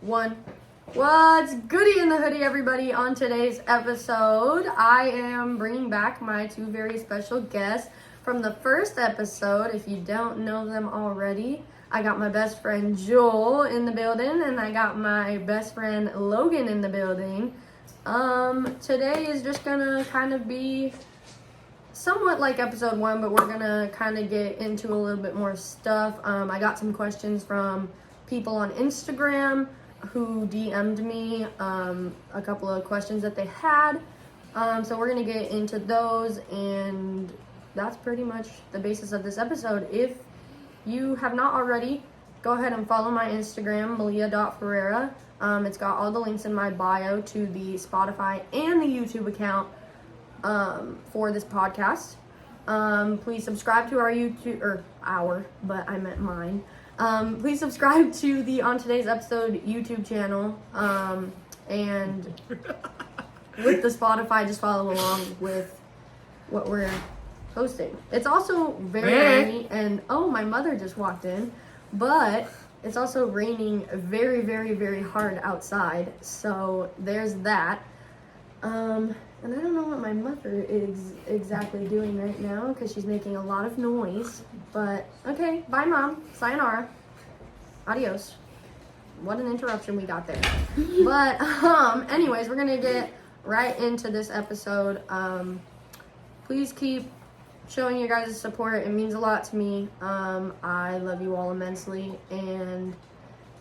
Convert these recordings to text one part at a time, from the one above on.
one. What's goody in the hoodie, everybody? On today's episode, I am bringing back my two very special guests from the first episode. If you don't know them already, I got my best friend Joel in the building, and I got my best friend Logan in the building. Today is just gonna kind of be somewhat like episode 1, but we're gonna kind of get into a little bit more stuff. I got some questions from people on Instagram who DM'd me a couple of questions that they had. So we're gonna get into those, and that's pretty much the basis of this episode. If you have not already, go ahead and follow my Instagram, Maleia.Ferreira. It's got all the links in my bio to the Spotify and the YouTube account for this podcast. Please subscribe to our YouTube, but I meant mine. Please subscribe to the On Today's Episode YouTube channel. And with the Spotify, just follow along with what we're posting. It's also very rainy, and my mother just walked in, but it's also raining very, very, very hard outside. So there's that. And I don't know what my mother is exactly doing right now because she's making a lot of noise. But, okay, bye, Mom. Sayonara. Adios. What an interruption we got there. But, anyways, we're going to get right into this episode. Please keep showing your guys' support. It means a lot to me. I love you all immensely. And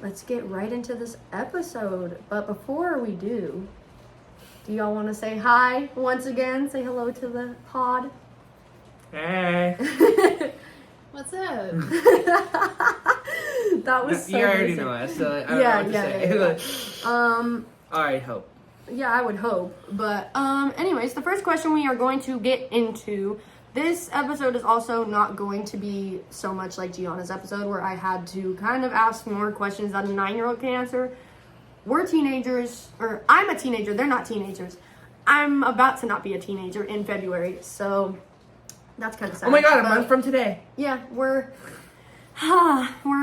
let's get right into this episode. But before we do y'all want to say hi once again? Say hello to the pod. Hey. What's up? That was so you already basic. know us, so I don't know what to say. I hope. Yeah, I would hope. But anyways, the first question we are going to get into. This episode is also not going to be so much like Gianna's episode where I had to kind of ask more questions that a 9-year-old can answer. We're teenagers, or I'm a teenager, they're not teenagers. I'm about to not be a teenager in February, so that's kind of sad. Oh my god, a month from today. Yeah, we're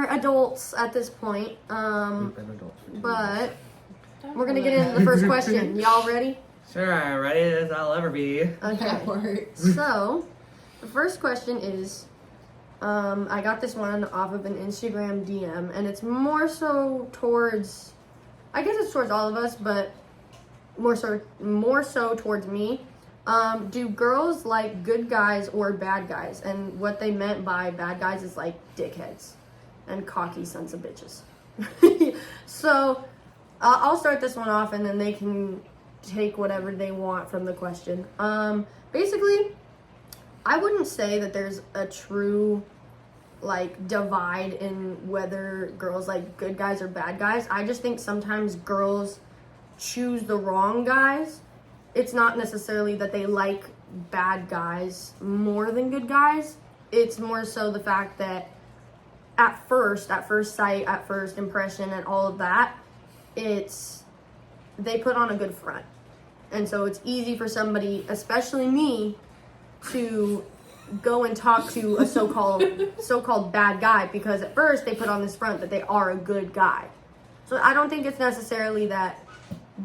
adults at this point. But we're gonna get into the first question. Y'all ready? Sure, I'm ready as I'll ever be. Okay. So, the first question is, I got this one off of an Instagram DM, and it's more so towards, I guess it's towards all of us, but more so towards me. Do girls like good guys or bad guys? And what they meant by bad guys is like dickheads and cocky sons of bitches. So, I'll start this one off, and then they can take whatever they want from the question. Basically, I wouldn't say that there's a true like divide in whether girls like good guys or bad guys. I just think sometimes girls choose the wrong guys. It's not necessarily that they like bad guys more than good guys. It's more so the fact that at first sight, at first impression, and all of that, they put on a good front. And so it's easy for somebody, especially me, to go and talk to a so-called bad guy because at first they put on this front that they are a good guy. So I don't think it's necessarily that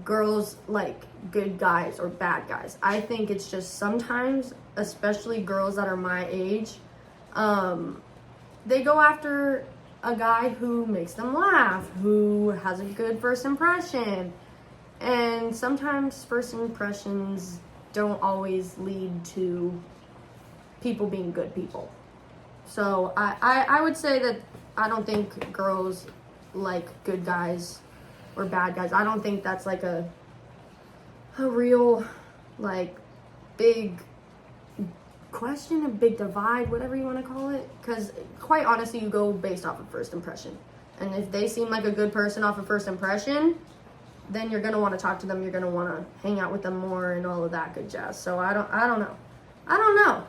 girls like good guys or bad guys. I think it's just sometimes, especially girls that are my age, they go after a guy who makes them laugh, who has a good first impression. And sometimes first impressions don't always lead to people being good people. So I would say that I don't think girls like good guys or bad guys. I don't think that's like a real like big question, a big divide, whatever you want to call it. Because quite honestly, you go based off of first impression. And if they seem like a good person off of first impression, then you're going to want to talk to them, you're going to want to hang out with them more and all of that good jazz. So I don't know.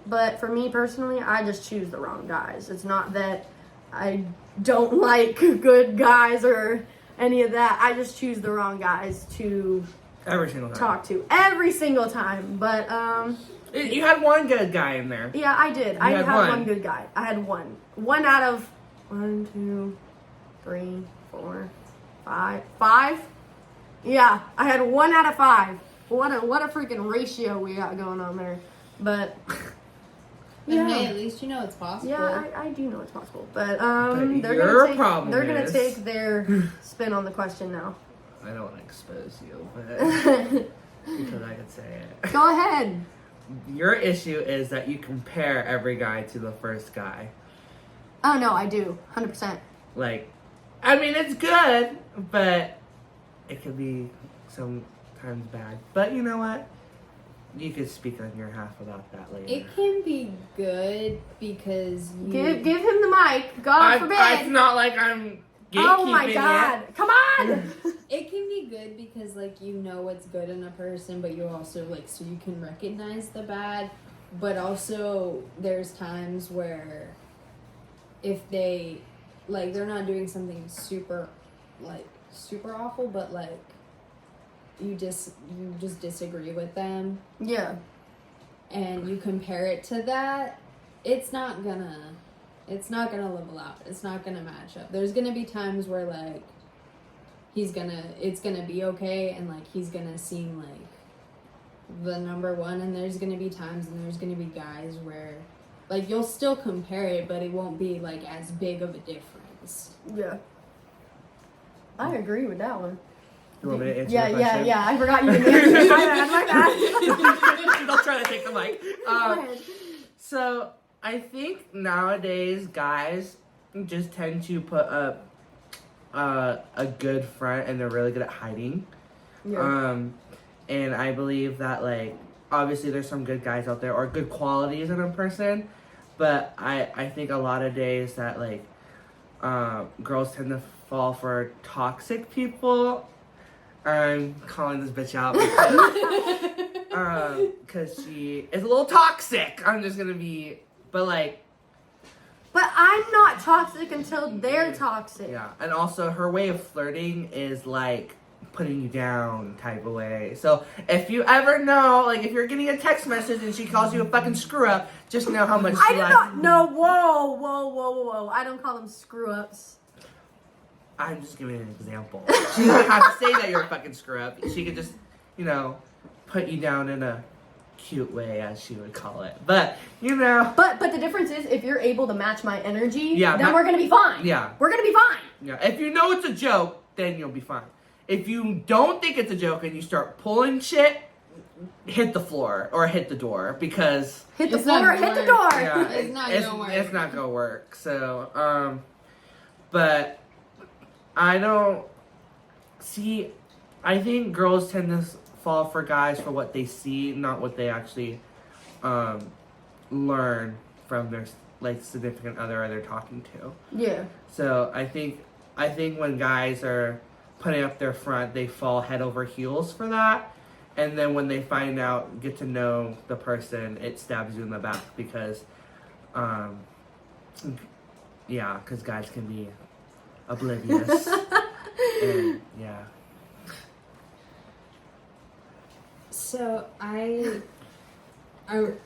But for me personally, I just choose the wrong guys. It's not that I don't like good guys or any of that. I just choose the wrong guys to Every single time. talk to. Every single time. But, You had one good guy in there. yeah, I did. I had one. one good guy. I had one. One out of 1, 2, 3, 4, 5? Yeah, I had 1 out of 5. What a freaking ratio we got going on there. But And hey, at least you know it's possible. Yeah, I do know it's possible. But they're your gonna take their spin on the question now. I don't want to expose you, but because I could say it. Go ahead. Your issue is that you compare every guy to the first guy. Oh no, I do. 100%. Like, I mean, it's good, but it could be sometimes bad. But you know what? You could speak on your half about that later. It can be good because you... Give him the mic. God forbid. It's not like I'm gatekeeping. Oh my God. Come on. It can be good because, like, you know what's good in a person, but you also, like, so you can recognize the bad. But also, there's times where if they, like, they're not doing something super awful, but, like, you just disagree with them. Yeah. And you compare it to that, it's not gonna level out. It's not gonna match up. There's gonna be times where, like, it's gonna be okay, and, like, he's gonna seem like the number one, and there's gonna be times and there's gonna be guys where, like, you'll still compare it, but it won't be, like, as big of a difference. Yeah. I agree with that one. You want me to answer the question? Yeah. I forgot you didn't answer. My bad. Don't try to take the mic. Go ahead. So, I think nowadays guys just tend to put up a good front, and they're really good at hiding. Yeah. And I believe that, like, obviously there's some good guys out there or good qualities in a person, but I think a lot of days that, like, girls tend to fall for toxic people. I'm calling this bitch out because she is a little toxic. I'm just gonna be, but, like. But I'm not toxic until they're toxic. Yeah, and also her way of flirting is, like, putting you down type of way. So if you ever know, like, if you're getting a text message and she calls you a fucking screw up, just know how much I do not. No, whoa. I don't call them screw ups. I'm just giving an example. She doesn't have to say that you're a fucking screw up. She could just, put you down in a cute way, as she would call it. But, But the difference is, if you're able to match my energy, Yeah, then we're gonna be fine. Yeah. We're gonna be fine. Yeah, if you know it's a joke, then you'll be fine. If you don't think it's a joke and you start pulling shit, hit the floor or hit the door, because Hit the It's floor, not hit the gonna door. work. yeah, It's not gonna work. It's not gonna work. So, but I don't see. I think girls tend to fall for guys for what they see, not what they actually learn from their, like, significant other they're talking to. Yeah. So I think when guys are putting up their front, they fall head over heels for that. And then when they find out, get to know the person, it stabs you in the back because, because guys can be oblivious. And, yeah. So I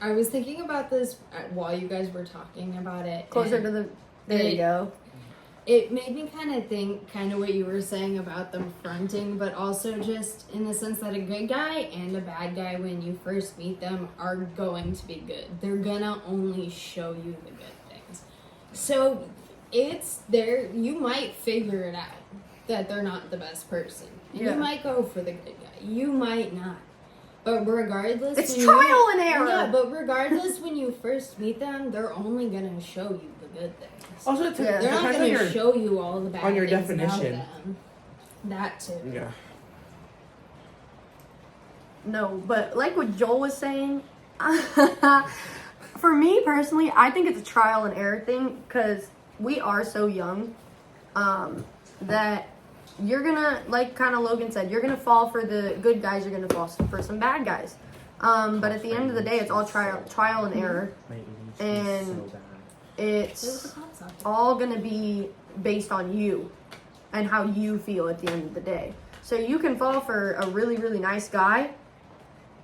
was thinking about this while you guys were talking about it. Closer to the. There you go. It made me kind of think, kind of what you were saying about them fronting, but also just in the sense that a good guy and a bad guy, when you first meet them, are going to be good. They're gonna only show you the good things. So it's there. You might figure it out that they're not the best person. Yeah. You might go for the good guy. You might not. But regardless, It's trial and error. Yeah, but regardless, when you first meet them, they're only gonna show you the good things. Also, They're not going to show you all the bad on your things definition. about them. That too. Yeah. No, but like what Joel was saying, for me personally, I think it's a trial and error thing because we are so young that you're gonna, like kind of Logan said, you're gonna fall for the good guys, you're gonna fall for some bad guys. But at the end of the day, it's all trial and error, and it's all gonna be based on you and how you feel at the end of the day. So you can fall for a really, really nice guy,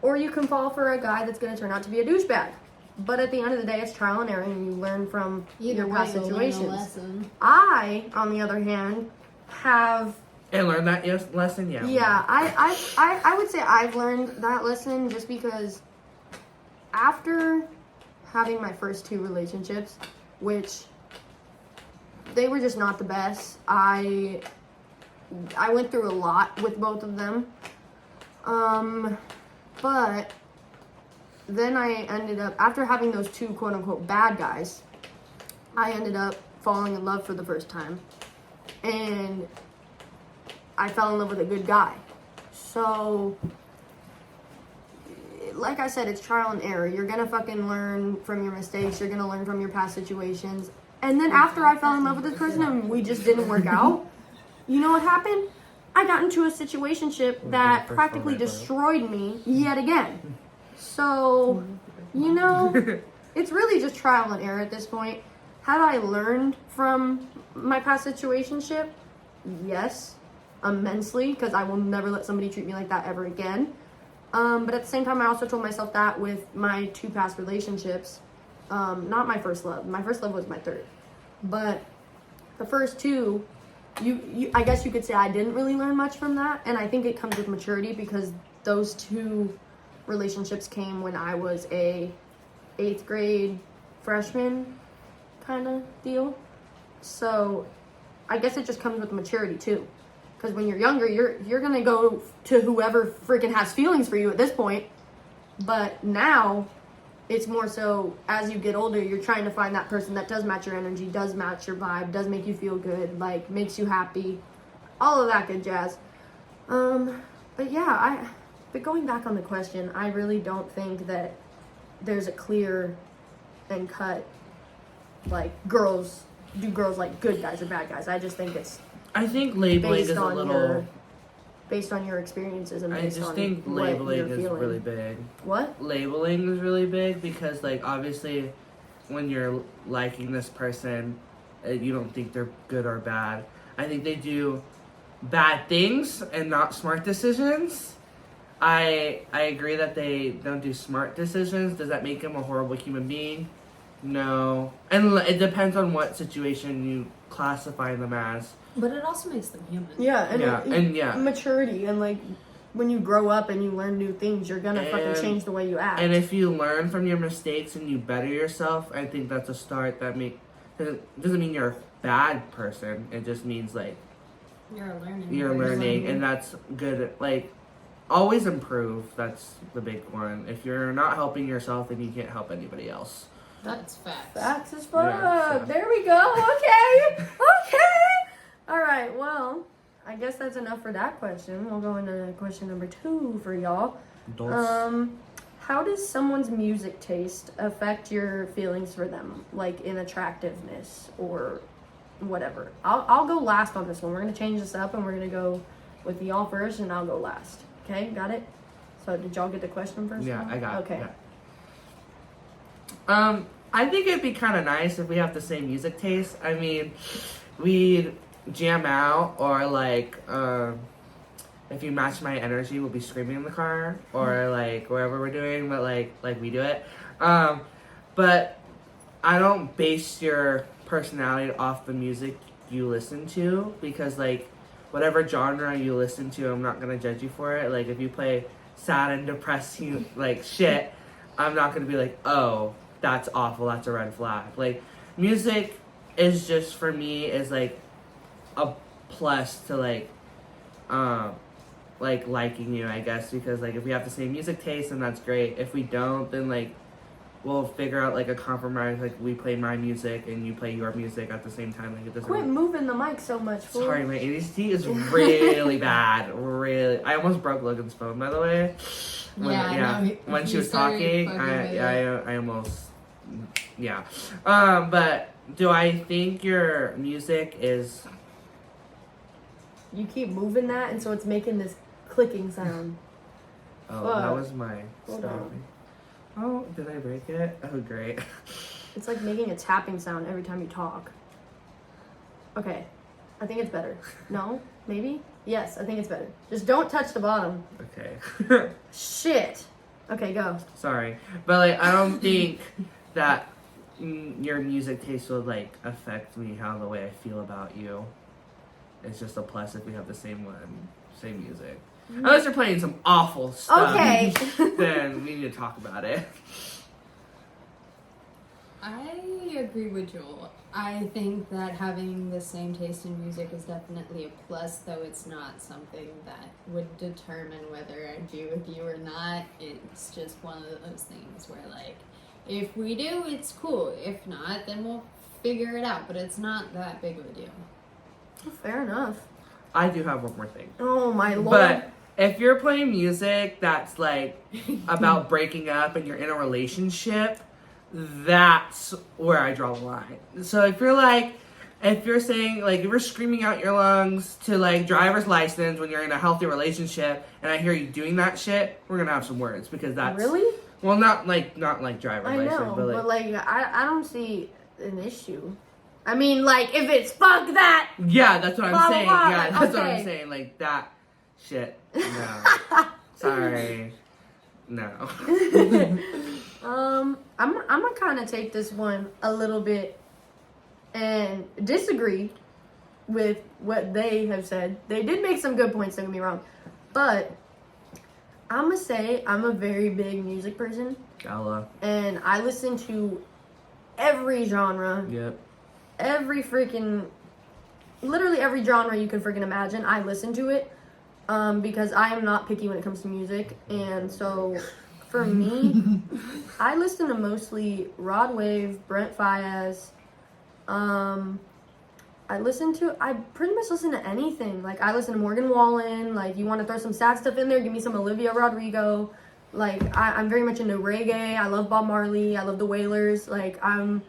or you can fall for a guy that's gonna turn out to be a douchebag. But at the end of the day, it's trial and error, and you learn from your past situations. Lesson. I, on the other hand, have And learn that lesson, yeah. Yeah, I would say I've learned that lesson just because after having my first 2 relationships, which they were just not the best, I went through a lot with both of them. But then I ended up, after having those 2 quote unquote bad guys, I ended up falling in love for the first time. And I fell in love with a good guy. So, like I said, it's trial and error. You're gonna fucking learn from your mistakes. You're gonna learn from your past situations. And then after I fell in love with this person and we just didn't work out, you know what happened? I got into a situationship that practically destroyed me yet again. So, you know, it's really just trial and error at this point. Had I learned from my past situationship? Yes, immensely, because I will never let somebody treat me like that ever again. But at the same time, I also told myself that with my 2 past relationships. Not my first love. My first love was my 3rd. But the first 2, I guess you could say I didn't really learn much from that. And I think it comes with maturity because those 2 relationships came when I was a 8th grade freshman kind of deal. So I guess it just comes with maturity too. Because when you're younger, you're going to go to whoever freaking has feelings for you at this point. But now, it's more so, as you get older, you're trying to find that person that does match your energy, does match your vibe, does make you feel good, like, makes you happy. All of that good jazz. But yeah, but going back on the question, I really don't think that there's a clear and cut, like, girls like good guys or bad guys. I just think it's I think labeling is a little... based on your experiences and I based just on think what labeling you're is feeling. really big. What? Labeling is really big because, like, obviously when you're liking this person, you don't think they're good or bad. I think they do bad things and not smart decisions. I agree that they don't do smart decisions. Does that make them a horrible human being? No. And it depends on what situation you classify them as. But it also makes them human. Yeah, and maturity and like when you grow up and you learn new things, you're gonna fucking change the way you act. And if you learn from your mistakes and you better yourself, I think that's a start. Doesn't mean you're a bad person. It just means like you're learning, and that's good. Like always improve. That's the big one. If you're not helping yourself, then you can't help anybody else. That's facts. Facts as fuck. Yeah, so. There we go. Okay. All right. Well, I guess that's enough for that question. We'll go into question number 2 for y'all. How does someone's music taste affect your feelings for them, like in attractiveness or whatever? I'll go last on this one. We're gonna change this up, and we're gonna go with y'all first, and I'll go last. Okay, got it? So did y'all get the question first? Yeah, I got it. Okay. Yeah. I think it'd be kind of nice if we have the same music taste. I mean, we'd jam out, or like, if you match my energy, we'll be screaming in the car, or like wherever we're doing, but like we do it. But I don't base your personality off the music you listen to, because like whatever genre you listen to, I'm not gonna judge you for it. Like if you play sad and depressing like shit, I'm not gonna be like, oh, that's awful, that's a red flag. Like music is just, for me, is like a plus to like liking you, I guess, because like if we have the same music taste, then that's great. If we don't, then like we'll figure out like a compromise, like we play my music and you play your music at the same time. Like it doesn't. Quit moving the mic so much, fool. Sorry, my ADHD is really bad. Really, I almost broke Logan's phone, by the way. When she was talking, I almost, yeah. But do I think your music is? You keep moving that, and so it's making this clicking sound. Oh, Fuck. that was my Hold stuff. on. Oh, did I break it? Oh, great. It's like making a tapping sound every time you talk. Okay, I think it's better. No? Maybe? Yes, I think it's better. Just don't touch the bottom. Okay. Shit. Okay, go. Sorry, but like I don't think that your music taste would like affect me how the way I feel about you. it's just a plus if we have the same music. Unless you're playing some awful stuff, Okay. then we need to talk about it. I agree with Joel. I think that having the same taste in music is definitely a plus, though it's not something that would determine whether I do with you or not. It's just one of those things where, like, if we do, it's cool. If not, then we'll figure it out. But it's not that big of a deal. Fair enough. I do have one more thing. Oh my lord. But if you're playing music that's like about breaking up and you're in a relationship, that's where I draw the line. So if you're saying, like, if you're screaming out your lungs to, like, driver's license when you're in a healthy relationship and I hear you doing that shit, we're gonna have some words, because that's... Really? Well, not like driver's I license, know, but like... I don't see an issue. I mean, like, if it's fuck that... Yeah, that's what blah, I'm saying. blah, Yeah, that's what okay. I'm saying. Like, that shit. No. Sorry. No. I'm gonna kind of take this one a little bit and disagree with what they have said. They did make some good points, don't get me wrong, but I'm gonna say I'm a very big music person. Gala. And I listen to every genre. Yep. Literally every genre you can freaking imagine, I listen to it. Because I am not picky when it comes to music. And so, for me, I listen to mostly Rod Wave, Brent Faiyaz. I pretty much listen to anything. Like, I listen to Morgan Wallen. Like, you want to throw some sad stuff in there, give me some Olivia Rodrigo. Like, I'm very much into reggae. I love Bob Marley. I love the Wailers. Like, I'm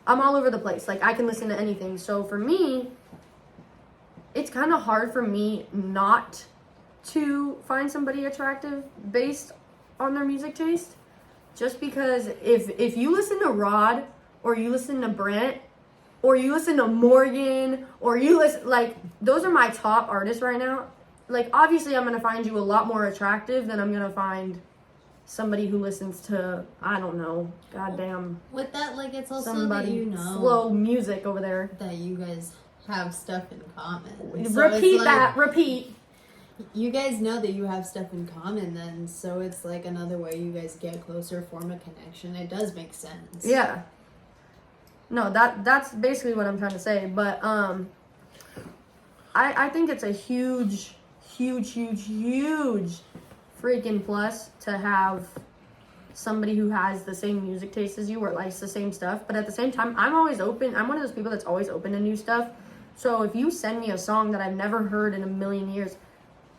all over the place. Like, I can listen to anything. So, for me, it's kind of hard for me not to find somebody attractive based on their music taste. Just because if you listen to Rod, or you listen to Brent, or you listen to Morgan, or you listen, like, those are my top artists right now. Like, obviously I'm going to find you a lot more attractive than I'm going to find somebody who listens to, I don't know, goddamn. With that, like, it's also somebody that you know slow music over there. that you guys have stuff in common. Repeat. You guys know that you have stuff in common then, so it's like another way you guys get closer, form a connection. It does make sense. Yeah. No, that's basically what I'm trying to say. But I think it's a huge freaking plus to have somebody who has the same music taste as you or likes the same stuff. But at the same time, I'm always open. I'm one of those people that's always open to new stuff. So if you send me a song that I've never heard in a million years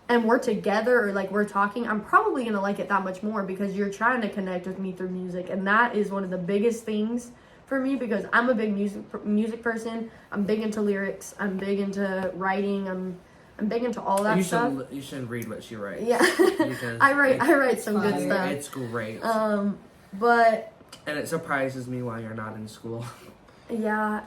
and we're together or like we're talking, I'm probably going to like it that much more because you're trying to connect with me through music. And that is one of the biggest things for me because I'm a big music person. I'm big into lyrics. I'm big into writing. I'm big into all that stuff. You should read what she writes. Yeah. I write some good stuff. It's great. But and it surprises me why you're not in school. Yeah,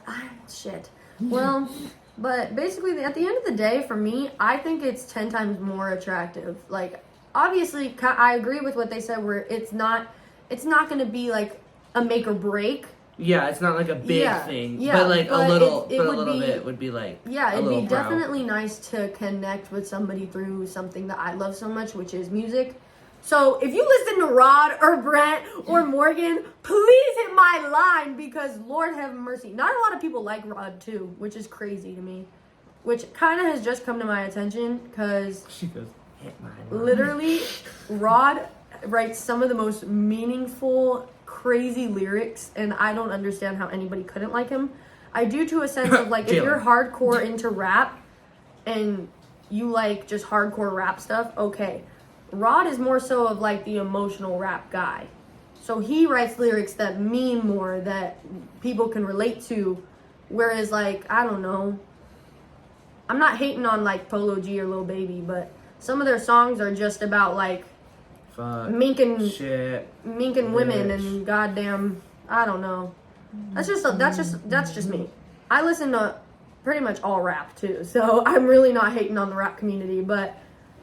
shit. Well, but basically at the end of the day, for me, I think it's 10 times more attractive. Like, obviously, I agree with what they said where it's not going to be like a make or break. Yeah, it's not like a big thing. Yeah, but like but a little bit would be like it'd be definitely nice to connect with somebody through something that I love so much, which is music. So if you listen to Rod or Brent or Morgan, please hit my line because Lord have mercy. Not a lot of people like Rod too, which is crazy to me. Which kind of has just come to my attention because she goes, hit my line. Literally, Rod writes some of the most meaningful, crazy lyrics, and I don't understand how anybody couldn't like him. I do to a sense of like, if you're hardcore into rap and you like just hardcore rap stuff, okay. Rod is more so of like the emotional rap guy. So he writes lyrics that mean more, that people can relate to. Whereas like, I don't know. I'm not hating on like Polo G or Lil Baby, but some of their songs are just about like minking women and goddamn, I don't know. That's just me. I listen to pretty much all rap too, so I'm really not hating on the rap community, but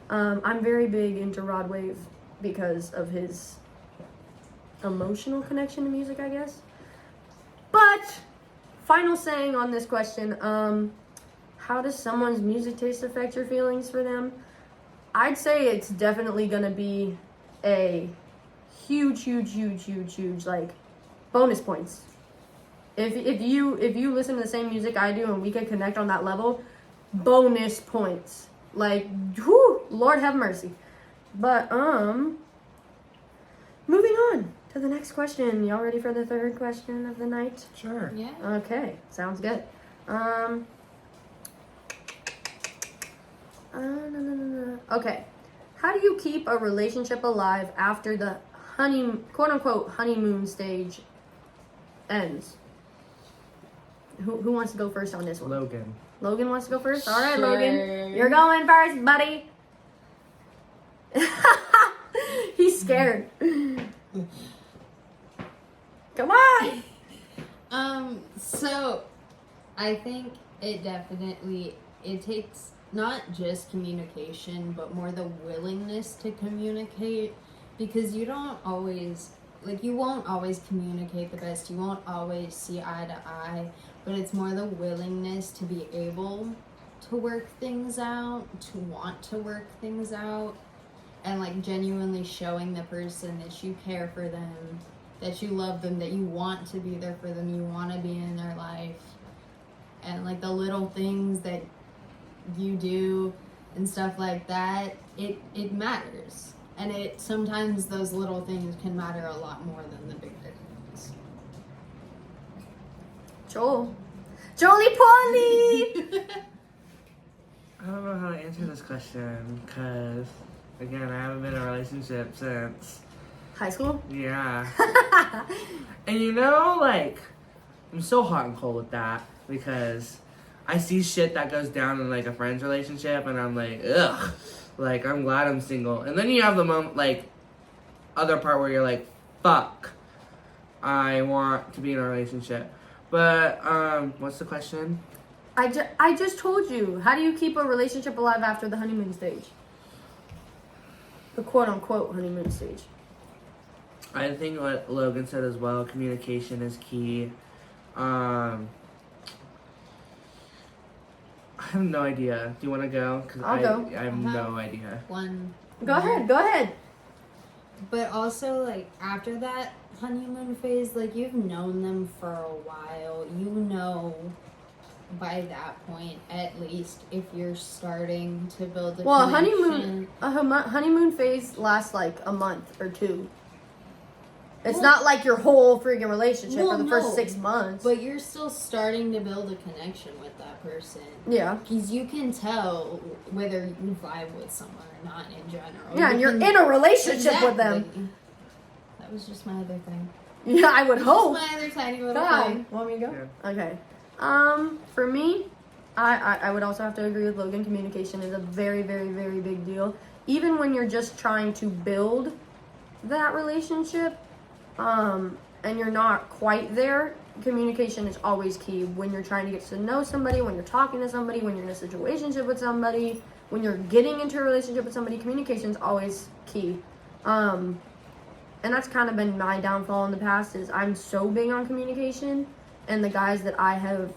I'm very big into Rod Wave because of his emotional connection to music, I guess. But final saying on this question, how does someone's music taste affect your feelings for them? I'd say it's definitely gonna be a huge, like, bonus points. If you listen to the same music I do and we could connect on that level, bonus points. Like, whew, Lord have mercy. But moving on to the next question. Y'all ready for the third question of the night? Sure. Yeah. Okay, sounds good. Okay. How do you keep a relationship alive after the quote unquote honeymoon stage ends? Who wants to go first on this one? Logan. Logan wants to go first? All right, Sure. Logan. You're going first, buddy. He's scared. Come on. So I think it takes not just communication, but more the willingness to communicate, because you won't always communicate the best. You won't always see eye to eye, but it's more the willingness to be able to work things out, to want to work things out, and like genuinely showing the person that you care for them, that you love them, that you want to be there for them, you want to be in their life, and like the little things that you do and stuff like that, it matters. And sometimes those little things can matter a lot more than the bigger things. Jolie Polly. I don't know how to answer this question because, again, I haven't been in a relationship since High school? Yeah. And like, I'm so hot and cold with that because I see shit that goes down in like a friend's relationship and I'm like, ugh. Like, I'm glad I'm single. And then you have the moment, like, other part where you're like, fuck, I want to be in a relationship. But, what's the question? I just told you. How do you keep a relationship alive after the honeymoon stage? The quote-unquote honeymoon stage. I think what Logan said as well, communication is key. I have no idea. Do you want to go? Cause I'll go. I have no idea. Go ahead. But also, like, after that honeymoon phase, like, you've known them for a while. You know by that point, at least, if you're starting to build a connection. honeymoon phase lasts like a month or two. It's not like your whole freaking relationship for the first 6 months. But you're still starting to build a connection with that person. Yeah. Because you can tell whether you vibe with someone or not in general. Yeah, and you're in a relationship with them. That was just my other thing. Yeah, I would hope. Just my other tiny little thing. Want me to go? Yeah. Okay. For me, I would also have to agree with Logan. Communication is a very, very, very big deal. Even when you're just trying to build that relationship, and you're not quite there, communication is always key. When you're trying to get to know somebody, when you're talking to somebody, when you're in a situationship with somebody, when you're getting into a relationship with somebody, communication is always key. And that's kind of been my downfall in the past, is I'm so big on communication, and the guys that I have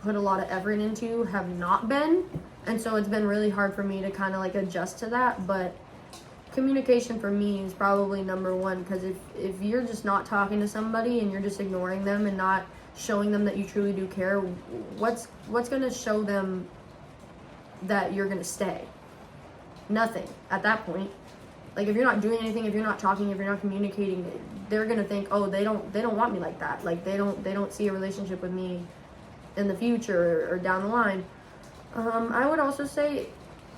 put a lot of effort into have not been, and so it's been really hard for me to kind of like adjust to that. But communication for me is probably number one, because if you're just not talking to somebody and you're just ignoring them and not showing them that you truly do care, what's going to show them that you're going to stay? Nothing at that point. Like, if you're not doing anything, if you're not talking, if you're not communicating, they're going to think, oh, they don't want me like that. Like, they don't see a relationship with me in the future or down the line. I would also say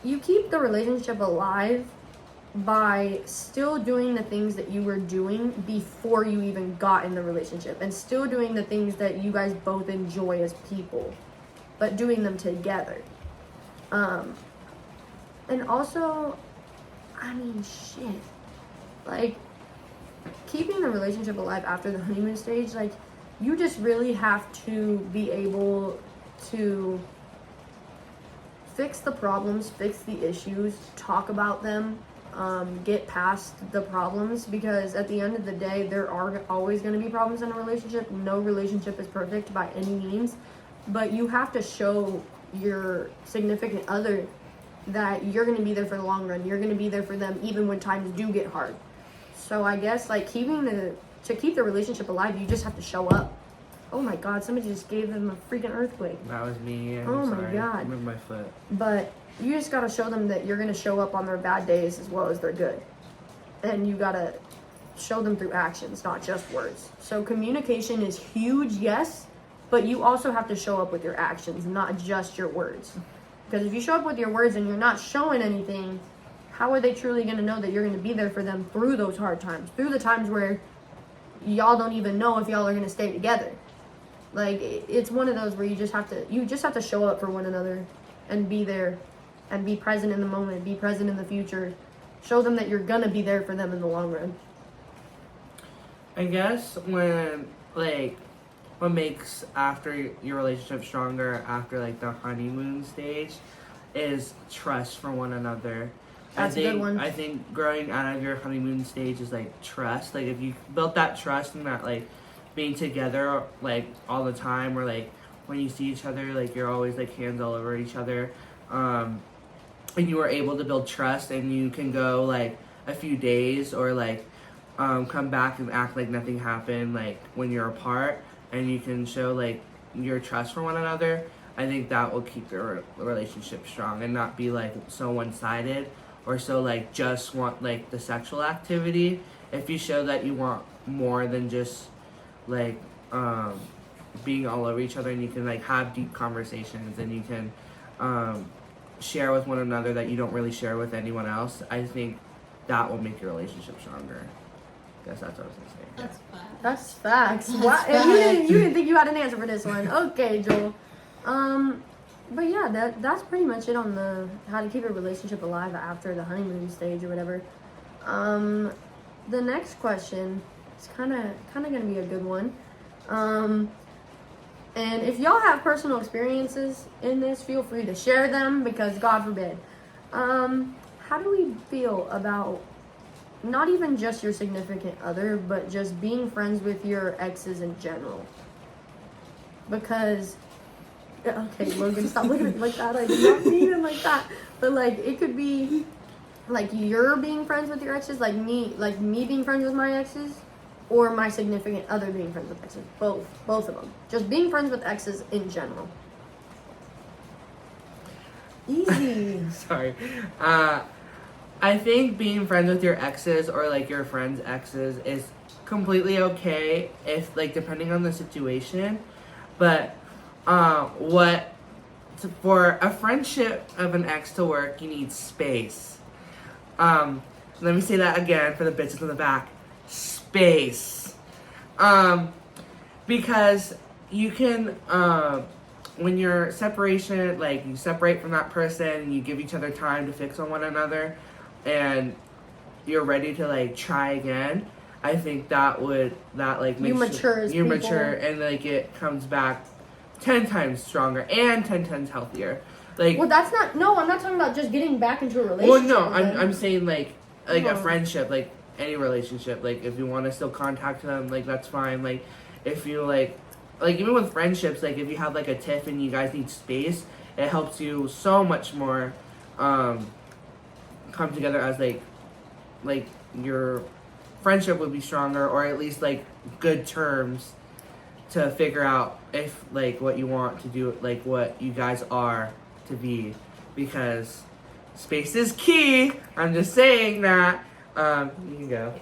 you keep the relationship alive by still doing the things that you were doing before you even got in the relationship, and still doing the things that you guys both enjoy as people, but doing them together. And also, I mean, shit, like, keeping the relationship alive after the honeymoon stage, like, you just really have to be able to fix the problems, fix the issues, talk about them, get past the problems, because at the end of the day, there are always going to be problems in a relationship. No relationship is perfect by any means, but you have to show your significant other that you're going to be there for the long run. You're going to be there for them even when times do get hard. So I guess like to keep the relationship alive, you just have to show up. Oh my God, somebody just gave them a freaking earthquake. That was me. Oh my God. I moved my foot. But you just got to show them that you're going to show up on their bad days as well as their good. And you got to show them through actions, not just words. So communication is huge, yes, but you also have to show up with your actions, not just your words. Because if you show up with your words and you're not showing anything, how are they truly going to know that you're going to be there for them through those hard times, through the times where y'all don't even know if y'all are going to stay together? Like, it's one of those where you just have to show up for one another and be there and be present in the moment, be present in the future. Show them that you're going to be there for them in the long run. I guess what makes after your relationship stronger after like the honeymoon stage is trust for one another. That's a good one. I think growing out of your honeymoon stage is like trust. Like if you built that trust and that like being together like all the time, or like when you see each other, like you're always like hands all over each other, and you are able to build trust, and you can go like a few days or like come back and act like nothing happened like when you're apart, and you can show like your trust for one another. I think that will keep the relationship strong and not be like so one-sided or so like just want like the sexual activity. If you show that you want more than just like being all over each other, and you can like have deep conversations, and you can share with one another that you don't really share with anyone else, I think that will make your relationship stronger. I guess that's what I was gonna say. That's facts. That's facts. That's You didn't think you had an answer for this one. Okay, Joel. But yeah, that's pretty much it on the how to keep a relationship alive after the honeymoon stage or whatever. The next question is kind of gonna be a good one. And if y'all have personal experiences in this, feel free to share them, because God forbid. How do we feel about not even just your significant other, but just being friends with your exes in general? Because, okay, Logan, stop looking at me like that. I did not mean it like that. But like, it could be like you're being friends with your exes, like me being friends with my exes, or my significant other being friends with exes. Both of them. Just being friends with exes in general. Easy. Sorry. I think being friends with your exes or like your friends' exes is completely okay if like depending on the situation. But for a friendship of an ex to work, you need space. Let me say that again for the bitches in the back. Space. Because you can when you're separation, like you separate from that person and you give each other time to fix on one another, and you're ready to like try again, I think that makes you mature as you people. mature, and like it comes back 10 times stronger and 10 times healthier. Like, well, that's not. No, I'm not talking about just getting back into a relationship. well, no, I'm saying like a friendship, like any relationship. Like if you want to still contact them, like that's fine. Like if you like even with friendships, like if you have like a tiff and you guys need space, it helps you so much more come together as like your friendship would be stronger, or at least like good terms to figure out if like what you want to do, like what you guys are to be, because space is key. I'm just saying that. You can go.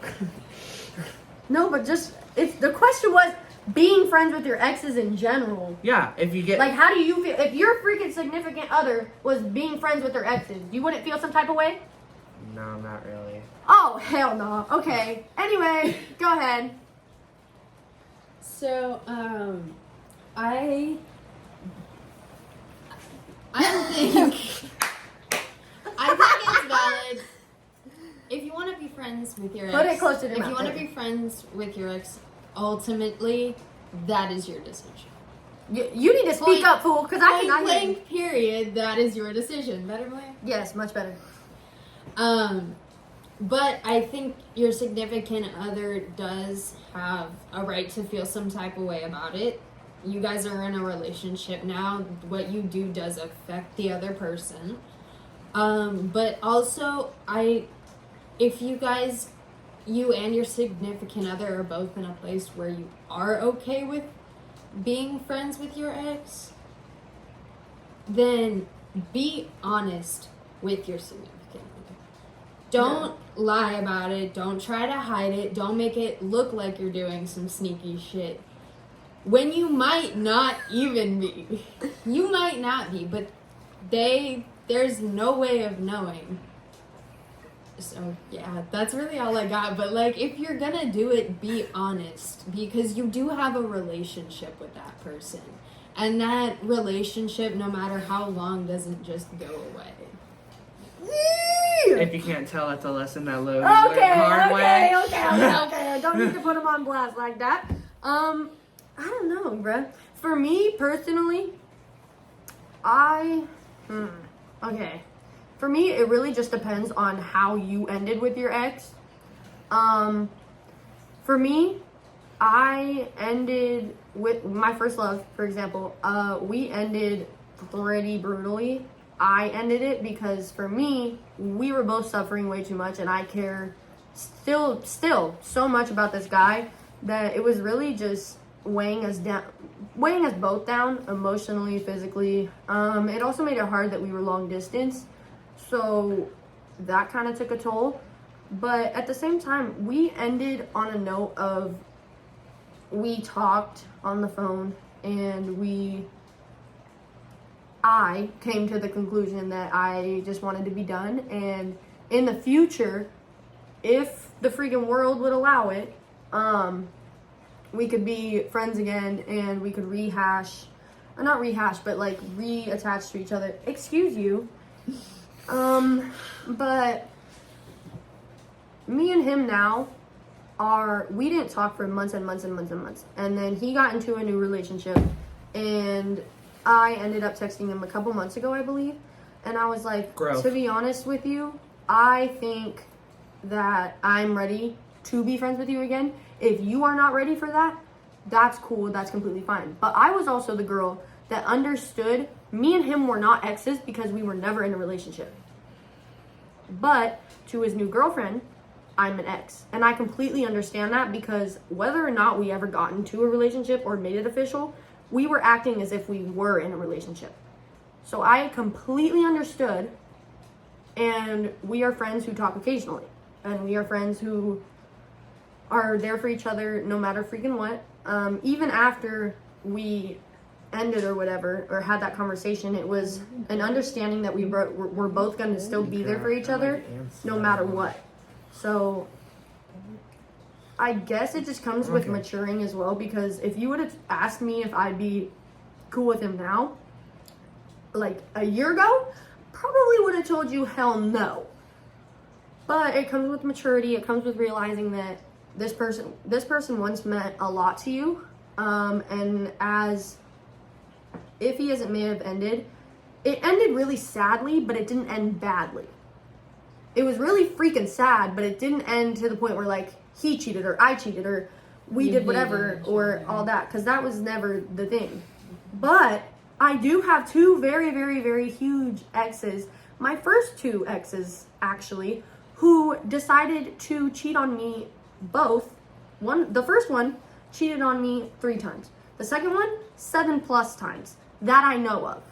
No, but just if the question was being friends with your exes in general. Yeah, if you get like, how do you feel if your freaking significant other was being friends with their exes? You wouldn't feel some type of way? No, not really. Oh, hell no. Okay. Anyway, go ahead. So, I don't think it's valid. If you want to be friends with your ex, Put it close to your mouth. If you want to be friends with your ex, ultimately, that is your decision. You need to speak up, fool, because I cannot hear you. Blank period, that is your decision. Better, Maleia? Yes, much better. But I think your significant other does have a right to feel some type of way about it. you guys are in a relationship now. What you do does affect the other person. But also, if you and your significant other are both in a place where you are okay with being friends with your ex, then be honest with your significant other. Don't lie about it. Don't try to hide it. Don't make it look like you're doing some sneaky shit when you might not even be. You might not be, but there's no way of knowing. So yeah, that's really all I got. But like, if you're gonna do it, be honest, because you do have a relationship with that person, and that relationship, no matter how long, doesn't just go away. If you can't tell, that's a lesson that Logan learned the hard way. Okay. I don't need to put him on blast like that. I don't know, bruh. For me personally, For me, it really just depends on how you ended with your ex. For me, I ended with my first love, for example. We ended pretty brutally. I ended it because for me, we were both suffering way too much, and I care still so much about this guy that it was really just weighing us both down emotionally, physically. It also made it hard that we were long distance, so that kind of took a toll. But at the same time, we ended on a note of, we talked on the phone, and I came to the conclusion that I just wanted to be done, and in the future, if the freaking world would allow it, we could be friends again, and we could reattach to each other. Excuse you. But me and him now we didn't talk for months and months and months and months. And then he got into a new relationship, and I ended up texting him a couple months ago, I believe. And I was like, Growth. To be honest with you, I think that I'm ready to be friends with you again. If you are not ready for that, that's cool. That's completely fine. But I was also the girl that understood me and him were not exes because we were never in a relationship. But to his new girlfriend, I'm an ex. And I completely understand that, because whether or not we ever got into a relationship or made it official, we were acting as if we were in a relationship. So I completely understood, and we are friends who talk occasionally. And we are friends who are there for each other no matter freaking what. Even after we ended or whatever, or had that conversation, it was an understanding that we're both going to still be there for each other no matter what. So I guess it just comes with maturing as well, because if you would have asked me if I'd be cool with him now, like a year ago, probably would have told you hell no. But it comes with maturity. It comes with realizing that this person once meant a lot to you, and as if he may have ended, it ended really sadly, but it didn't end badly. It was really freaking sad, but it didn't end to the point where like he cheated or I cheated or we did whatever or all that, because that was never the thing. But I do have two very, very, very huge exes, my first two exes actually, who decided to cheat on me both. The first one cheated on me 3 times. The second one, 7+ times that I know of.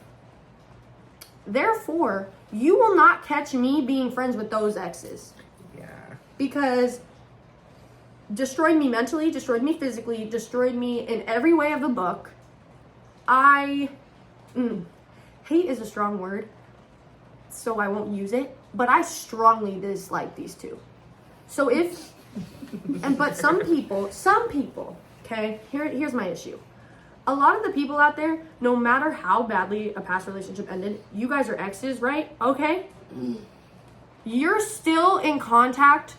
Therefore, you will not catch me being friends with those exes. Yeah. Because destroyed me mentally, destroyed me physically, destroyed me in every way of the book. Hate is a strong word, so I won't use it, but I strongly dislike these two. So but some people, okay, here's my issue. A lot of the people out there, no matter how badly a past relationship ended, you guys are exes, right? Okay? You're still in contact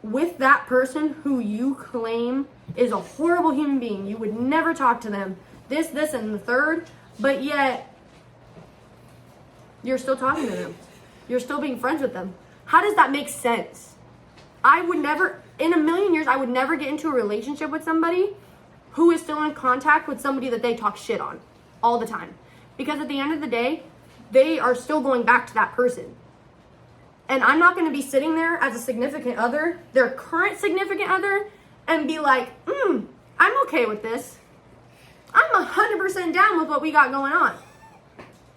with that person who you claim is a horrible human being. You would never talk to them. This, and the third, but yet you're still talking to them. You're still being friends with them. How does that make sense? I would never, in a million years, I would never get into a relationship with somebody who is still in contact with somebody that they talk shit on all the time. Because at the end of the day, they are still going back to that person. And I'm not going to be sitting there as a significant other, their current significant other, and be like, I'm okay with this. I'm 100% down with what we got going on.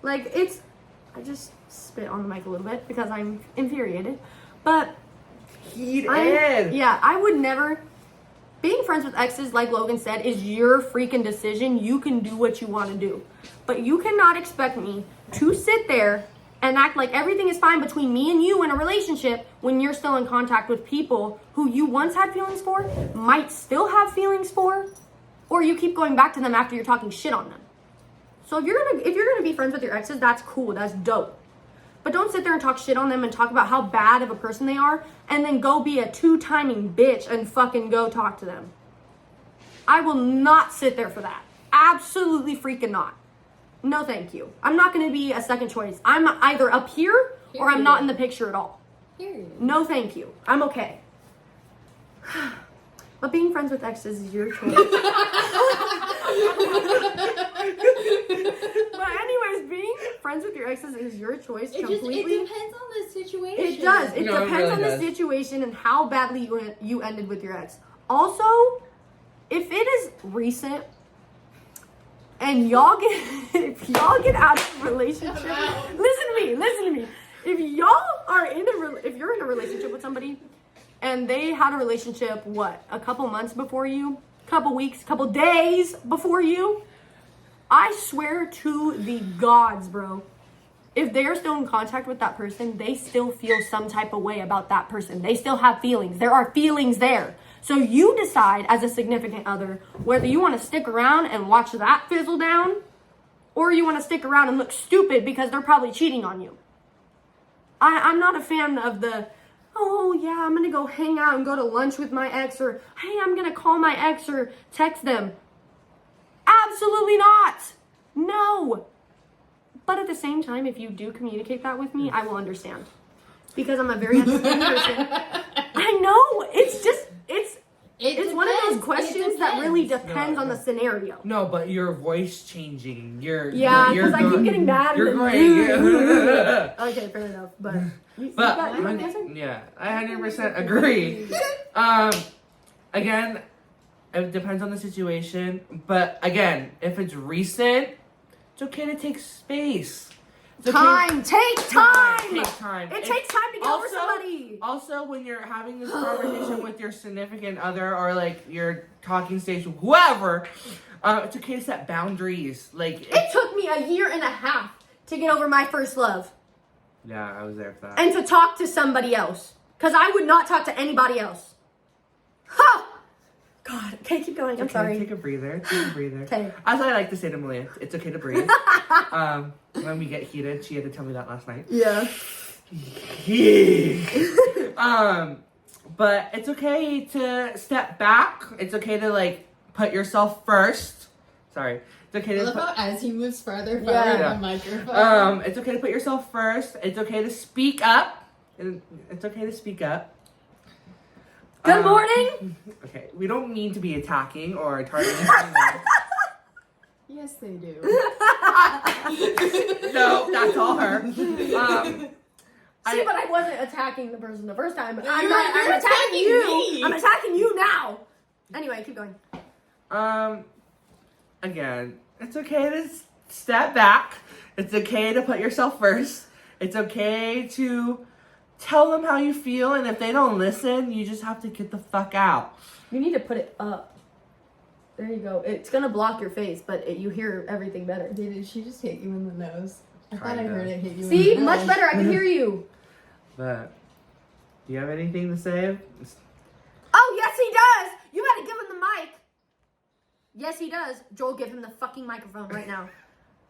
Like, I just spit on the mic a little bit because I'm infuriated. But I would never. Being friends with exes, like Logan said, is your freaking decision. You can do what you want to do. But you cannot expect me to sit there and act like everything is fine between me and you in a relationship when you're still in contact with people who you once had feelings for, might still have feelings for, or you keep going back to them after you're talking shit on them. So if you're gonna be friends with your exes, that's cool, that's dope. But don't sit there and talk shit on them and talk about how bad of a person they are and then go be a two-timing bitch and fucking go talk to them. I will not sit there for that. Absolutely freaking not. No, thank you. I'm not going to be a second choice. I'm either up here or I'm not in the picture at all. Period. No, thank you. I'm okay. But being friends with exes is your choice. But anyways, being friends with your exes is your choice completely. It depends on the situation. It does. It depends really on does. the situation and how badly you ended with your ex. Also, if it is recent and if y'all get out of a relationship, listen to me. If you're in a relationship with somebody and they had a relationship, a couple months before you, couple weeks, couple days before you, I swear to the gods, bro, if they're still in contact with that person, they still feel some type of way about that person. They still have feelings. There are feelings there. So you decide as a significant other whether you want to stick around and watch that fizzle down or you want to stick around and look stupid because they're probably cheating on you. I'm not a fan of oh yeah, I'm going to go hang out and go to lunch with my ex, or hey, I'm going to call my ex or text them. Absolutely not. No. But at the same time, if you do communicate that with me, I will understand. Because I'm a very understanding person. I know. It's one of those questions that really depends on the scenario. No, but your voice changing. Because I keep getting mad. You're going. Okay, fair enough. But yeah, I 100% agree. Again, it depends on the situation. But again, if it's recent, it's okay to take space. Take time. Take time. It takes time to get over somebody. Also, when you're having this conversation with your significant other or like your talking stage, whoever, it's okay to set boundaries. Like it took me 1.5 years to get over my first love. Yeah, I was there for that. And to talk to somebody else, because I would not talk to anybody else. Ha! God, okay, keep going. I'm sorry. Take a breather. Okay. As I like to say to Maleia, it's okay to breathe. When we get heated, she had to tell me that last night. Yeah. But it's okay to step back. It's okay to like put yourself first. Sorry. It's okay to as he moves farther from the microphone. It's okay to put yourself first. It's okay to speak up. It's okay to speak up. Good morning. Okay, we don't mean to be attacking or targeting. Yes, they do. No, that's all her. But I wasn't attacking the person the first time. I'm You're attacking you. me. I'm attacking you now. Anyway, keep going. Again, it's okay to step back. It's okay to put yourself first. It's okay to tell them how you feel, and if they don't listen, you just have to get the fuck out. You need to put it up. There you go. It's gonna block your face, but you hear everything better. Did she just hit you in the nose? I thought I Kinda. heard it hit you See? in the nose. Much better. I can hear you. But do you have anything to say? Oh, yes, he does. You gotta give him the mic. Yes, he does. Joel, give him the fucking microphone right now.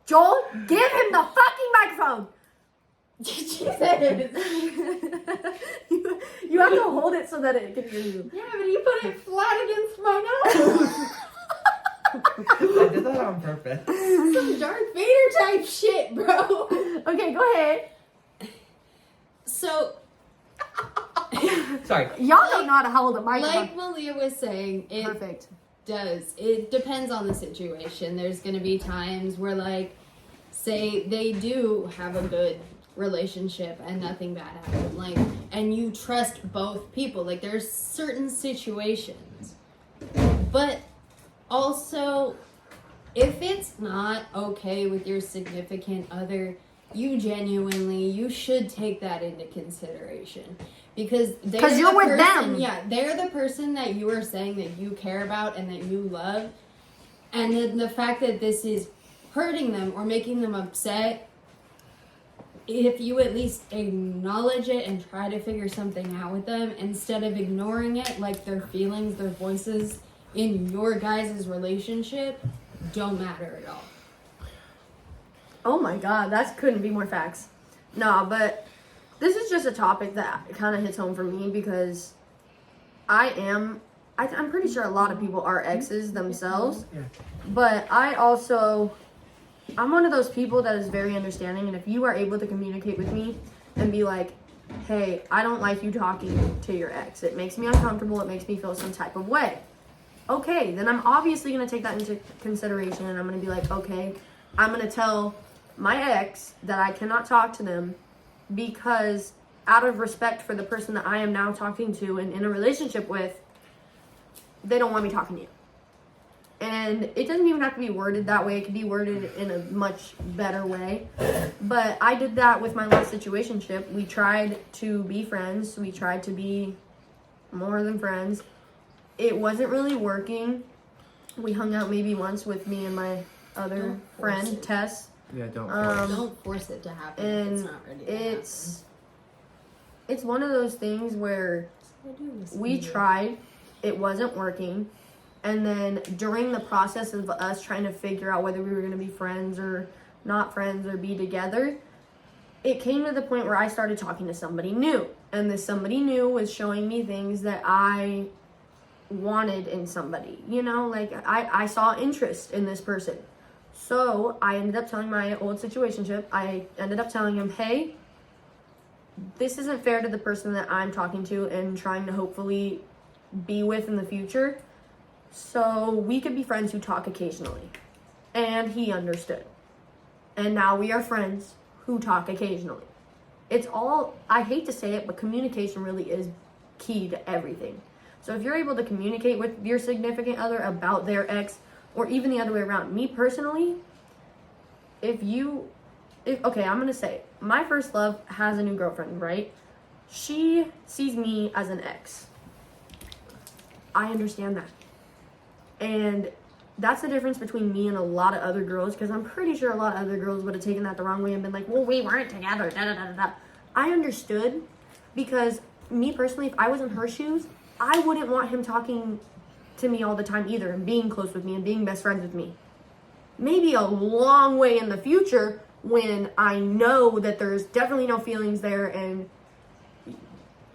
Joel, give him the fucking microphone. Jesus. You have to hold it so that it can hear you. Yeah, but you put it flat against my nose. I did that on purpose. Some Darth Vader type shit, bro. Okay, go ahead. So, Sorry. Y'all don't know how to hold a microphone. like Maleia was saying, Perfect. does. It depends on the situation. There's going to be times where, like, say they do have a good relationship and nothing bad happened, like, and you trust both people. Like, there's certain situations. But also, if it's not okay with your significant other, you should take that into consideration. Because you're with them. Yeah, they're the person that you are saying that you care about and that you love. And then the fact that this is hurting them or making them upset, if you at least acknowledge it and try to figure something out with them instead of ignoring it, like their feelings, their voices in your guys' relationship don't matter at all. Oh my god, that couldn't be more facts. No, but this is just a topic that kind of hits home for me because I'm pretty sure a lot of people are exes themselves. Yeah. But I'm one of those people that is very understanding, and if you are able to communicate with me and be like, hey, I don't like you talking to your ex. It makes me uncomfortable. It makes me feel some type of way. Okay, then I'm obviously going to take that into consideration, and I'm going to be like, okay, I'm going to tell my ex that I cannot talk to them because out of respect for the person that I am now talking to and in a relationship with, they don't want me talking to you. And it doesn't even have to be worded that way. It could be worded in a much better way. But I did that with my last situationship. We tried to be friends. We tried to be more than friends. It wasn't really working. We hung out maybe once with me and my other friend, Tess. Yeah, don't force it to happen and if it's not ready to happen. It's one of those things where we tried, it wasn't working, and then during the process of us trying to figure out whether we were going to be friends or not friends or be together, it came to the point where I started talking to somebody new, and this somebody new was showing me things that I wanted in somebody, you know, like I saw interest in this person. So I ended up telling my old situationship, I ended up telling him, hey, this isn't fair to the person that I'm talking to and trying to hopefully be with in the future. So we could be friends who talk occasionally. And he understood. And now we are friends who talk occasionally. It's all, I hate to say it, but communication really is key to everything. So if you're able to communicate with your significant other about their ex, or even the other way around. Me personally, okay, I'm gonna say it. My first love has a new girlfriend, right? She sees me as an ex. I understand that. And that's the difference between me and a lot of other girls, because I'm pretty sure a lot of other girls would have taken that the wrong way and been like, well, we weren't together, da da da da da. I understood, because me personally, if I was in her shoes, I wouldn't want him talking to me all the time either and being close with me and being best friends with me. Maybe a long way in the future when I know that there's definitely no feelings there and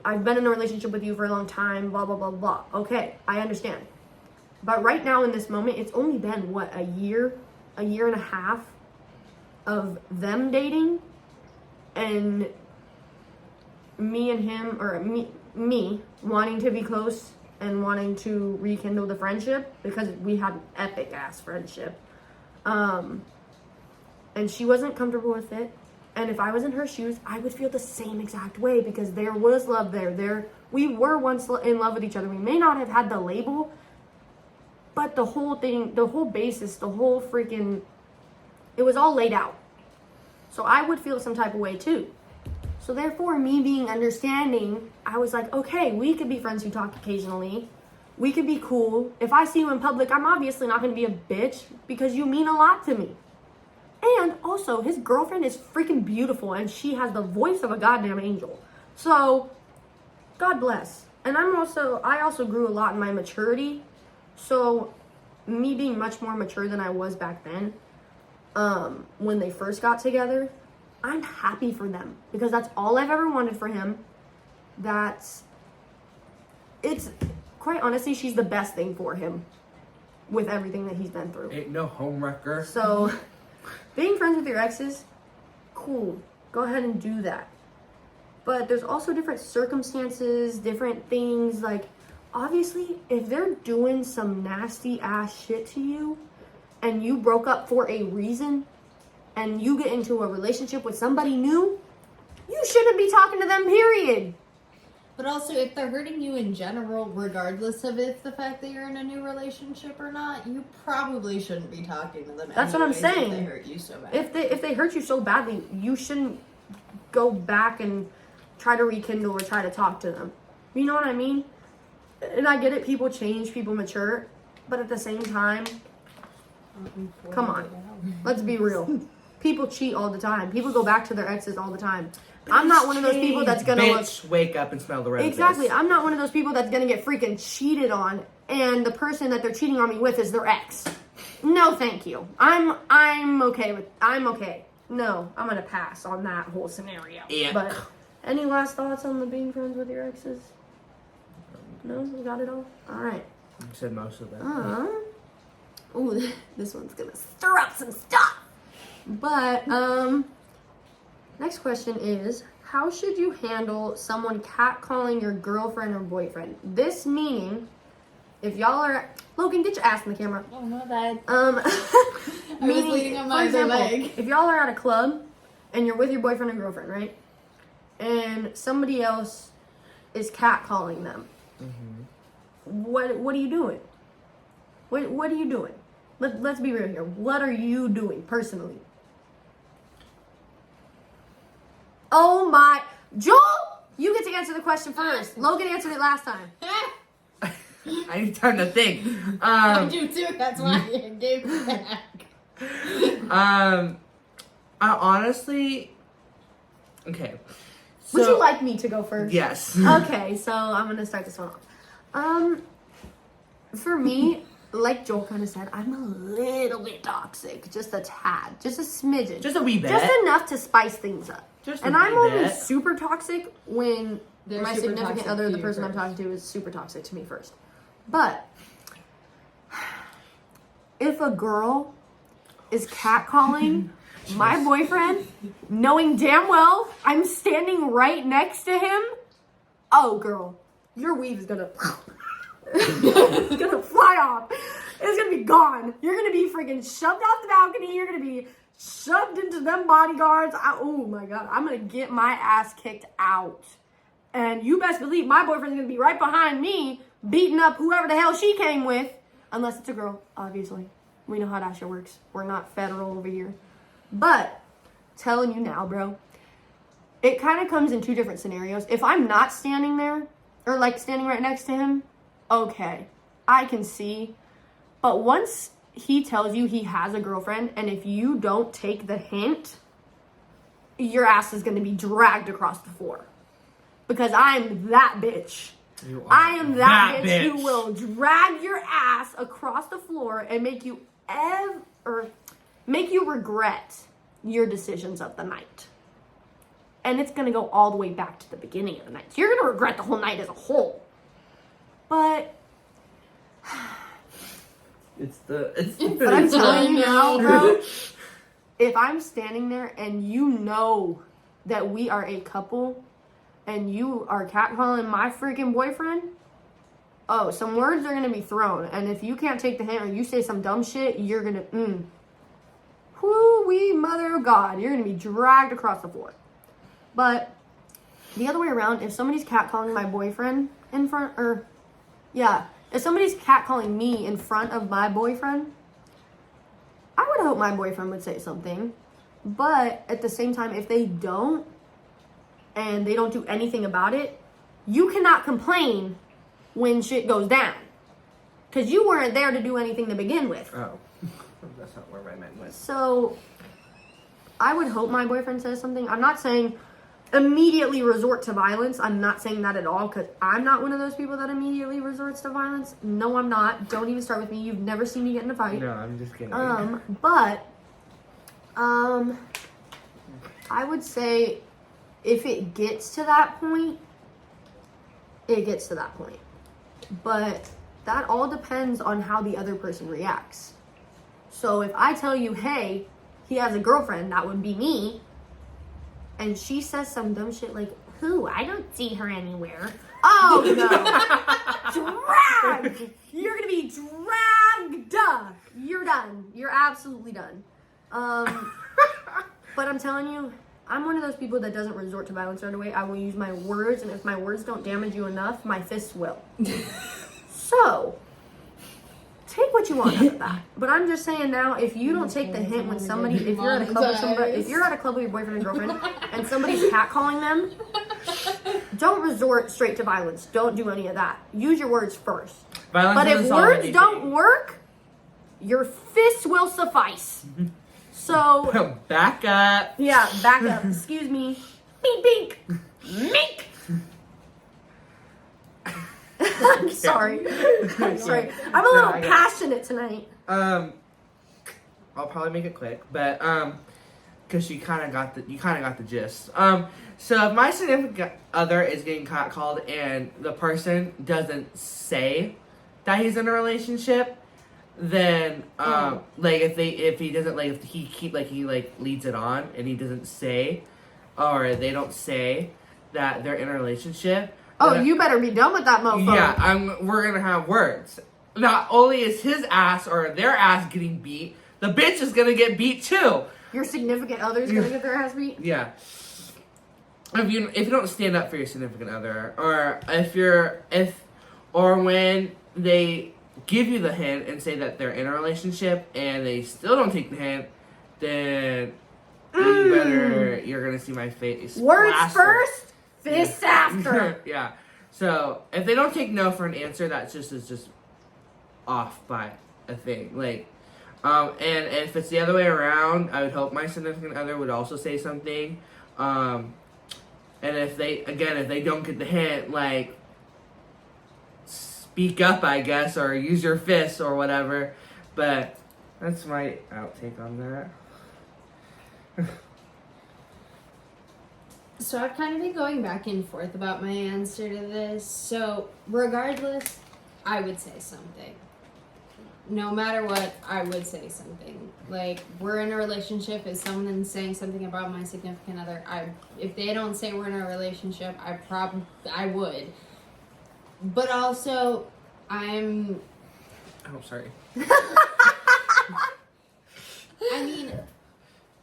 I've been in a relationship with you for a long time, blah, blah, blah, blah. Okay, I understand. But right now in this moment, it's only been, a year and a half of them dating, and me and him, or me wanting to be close and wanting to rekindle the friendship, because we had an epic ass friendship. And she wasn't comfortable with it. And if I was in her shoes, I would feel the same exact way, because there was love there. We were once in love with each other. We may not have had the label, but the whole thing, the whole basis, the whole freaking, it was all laid out. So I would feel some type of way too. So therefore, me being understanding, I was like, okay, we could be friends who talk occasionally. We could be cool. If I see you in public, I'm obviously not going to be a bitch, because you mean a lot to me. And also, his girlfriend is freaking beautiful, and she has the voice of a goddamn angel. So, God bless. And I also grew a lot in my maturity. So, me being much more mature than I was back then, when they first got together, I'm happy for them, because that's all I've ever wanted for him. It's quite honestly, she's the best thing for him with everything that he's been through. Ain't no homewrecker. So, being friends with your exes, cool. Go ahead and do that. But there's also different circumstances, different things. Like, obviously, if they're doing some nasty ass shit to you and you broke up for a reason and you get into a relationship with somebody new, you shouldn't be talking to them, period. But also, if they're hurting you in general, regardless of if the fact that you're in a new relationship or not, you probably shouldn't be talking to them. That's what I'm saying. If they hurt you so bad. If they hurt you so badly, you shouldn't go back and try to rekindle or try to talk to them. You know what I mean? And I get it, people change, people mature, but at the same time, come on, let's be real. People cheat all the time. People go back to their exes all the time. I'm not one of those people that's gonna wake up and smell the roses. Exactly. I'm not one of those people that's gonna get freaking cheated on, and the person that they're cheating on me with is their ex. No, thank you. I'm okay. No, I'm gonna pass on that whole scenario. Yeah. But any last thoughts on the being friends with your exes? No, we got it all. All right. You said most of it. Ooh, this one's gonna stir up some stuff. But next question is, how should you handle someone catcalling your girlfriend or boyfriend? This meaning, if y'all are Logan, get your ass in the camera. Oh, my bad. Meaning, leaning on for my other example, leg. if y'all are at a club and you're with your boyfriend or girlfriend, right? And somebody else is catcalling them. Mm-hmm. What are you doing? What are you doing? Let's be real here. What are you doing personally? Oh my, Joel, you get to answer the question first. Logan answered it last time. I need time to think. I do too. That's why I gave it back. I honestly, okay. So, Would you like me to go first? Yes. Okay, so I'm gonna start this one off. For me, like Joel kind of said, I'm a little bit toxic, just a tad, just a smidgen, Just a wee bit. just enough to spice things up. And I'm only bit. super toxic when They're my super significant toxic other, to the you person I'm first. talking to, is super toxic to me first. But if a girl is catcalling my boyfriend, knowing damn well I'm standing right next to him, oh girl, your weave is gonna it's gonna fly off. It's gonna be gone. You're gonna be freaking shoved off the balcony. You're gonna be shoved into them bodyguards. Oh my god, I'm gonna get my ass kicked out. And you best believe my boyfriend's gonna be right behind me, beating up whoever the hell she came with. Unless it's a girl, obviously. We know how that shit works. We're not federal over here. But, telling you now, bro, it kind of comes in two different scenarios. If I'm not standing there, or like standing right next to him, okay, I can see. But once he tells you he has a girlfriend, and if you don't take the hint, your ass is going to be dragged across the floor. Because I'm that bitch. I am that bitch who will drag your ass across the floor and make you regret your decisions of the night. And it's going to go all the way back to the beginning of the night. So you're going to regret the whole night as a whole. But but I'm telling you now, bro, if I'm standing there and you know that we are a couple and you are catcalling my freaking boyfriend, oh, some words are going to be thrown. And if you can't take the hint or you say some dumb shit, you're going to, whoo-wee, mother of God, you're going to be dragged across the floor. But the other way around, if somebody's catcalling my boyfriend if somebody's catcalling me in front of my boyfriend, I would hope my boyfriend would say something. But at the same time, if they don't, and they don't do anything about it, you cannot complain when shit goes down. Because you weren't there to do anything to begin with. Oh, that's not where my mind went. So, I would hope my boyfriend says something. I'm not saying immediately resort to violence. I'm not saying that at all, because I'm not one of those people that immediately resorts to violence. No, I'm not. Don't even start with me. You've never seen me get in a fight. No, I'm just kidding. But I would say if it gets to that point, it gets to that point. But that all depends on how the other person reacts. So if I tell you, hey, he has a girlfriend, that would be me, and she says some dumb shit like, who? I don't see her anywhere. Oh, no. dragged. You're gonna be dragged. You're done. You're absolutely done. But I'm telling you, I'm one of those people that doesn't resort to violence right away. I will use my words, and if my words don't damage you enough, my fists will. So, take what you want out of that. But I'm just saying now, if you don't take the hint when somebody, if you're at a club with somebody, if you're at a club with your boyfriend and girlfriend, and somebody's catcalling them, don't resort straight to violence. Don't do any of that. Use your words first. Violence But if words don't work, your fists will suffice. So back up. Yeah, back up. Excuse me. Beep beep. Mink. I'm sorry. I'm sorry. I'm a little passionate tonight. I'll probably make it quick, but because you kind of got the gist. So if my significant other is getting catcalled and the person doesn't say that he's in a relationship, then like if he doesn't, like if he leads it on and he doesn't say, or they don't say that they're in a relationship. Oh, you better be done with that mofo. Yeah, we're gonna have words. Not only is his ass or their ass getting beat, the bitch is gonna get beat too. Your significant other's gonna get their ass beat? Yeah. If you don't stand up for your significant other, or or when they give you the hint and say that they're in a relationship and they still don't take the hint, then you're gonna see my face. Words plastered. first, fists after. Yeah. So if they don't take no for an answer, that is just off by a thing. Like, and if it's the other way around, I would hope my significant other would also say something. And if they don't get the hint, like, speak up, I guess, or use your fists or whatever. But that's my outtake on that. So I've kind of been going back and forth about my answer to this. So regardless, I would say something. No matter what, I would say something. Like, we're in a relationship. If someone is saying something about my significant other, if they don't say we're in a relationship, I would. But also, I'm... Oh, sorry. I mean,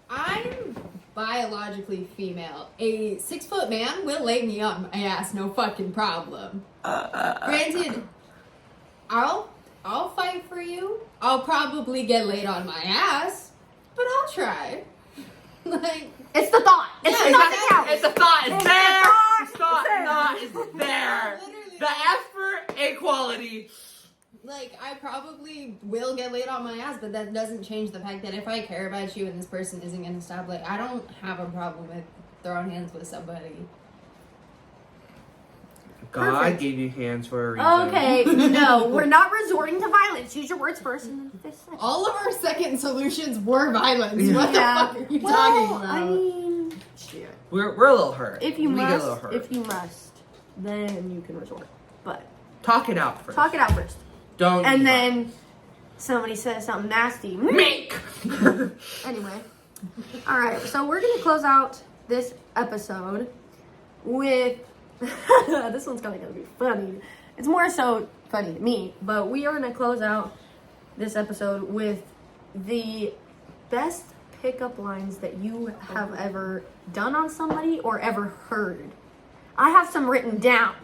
I'm biologically female. A 6-foot man will lay me on my ass, no fucking problem. Granted, I'll fight for you. I'll probably get laid on my ass, but I'll try. Like, it's the thought. It's the thought that counts. It's the thought. It's there. The thought It's there. Literally. The effort, equality. Like, I probably will get laid on my ass, but that doesn't change the fact that if I care about you and this person isn't going to stop, like, I don't have a problem with throwing hands with somebody. God Perfect. gave you hands for a reason. Okay, no, we're not resorting to violence. Use your words first and then fists second. All of our second solutions were violence. Yeah. What the fuck are you talking about? I mean, shit. We're a little hurt. If you we get a little hurt. must, then you can resort. But talk it out first. talk it out first. Don't. And then somebody says something nasty. Mink. Anyway. All right, so we're going to close out this episode with... this one's kind of going to be funny. It's more so funny to me, but we are going to close out this episode with the best pickup lines that you have ever done on somebody or ever heard. I have some written down.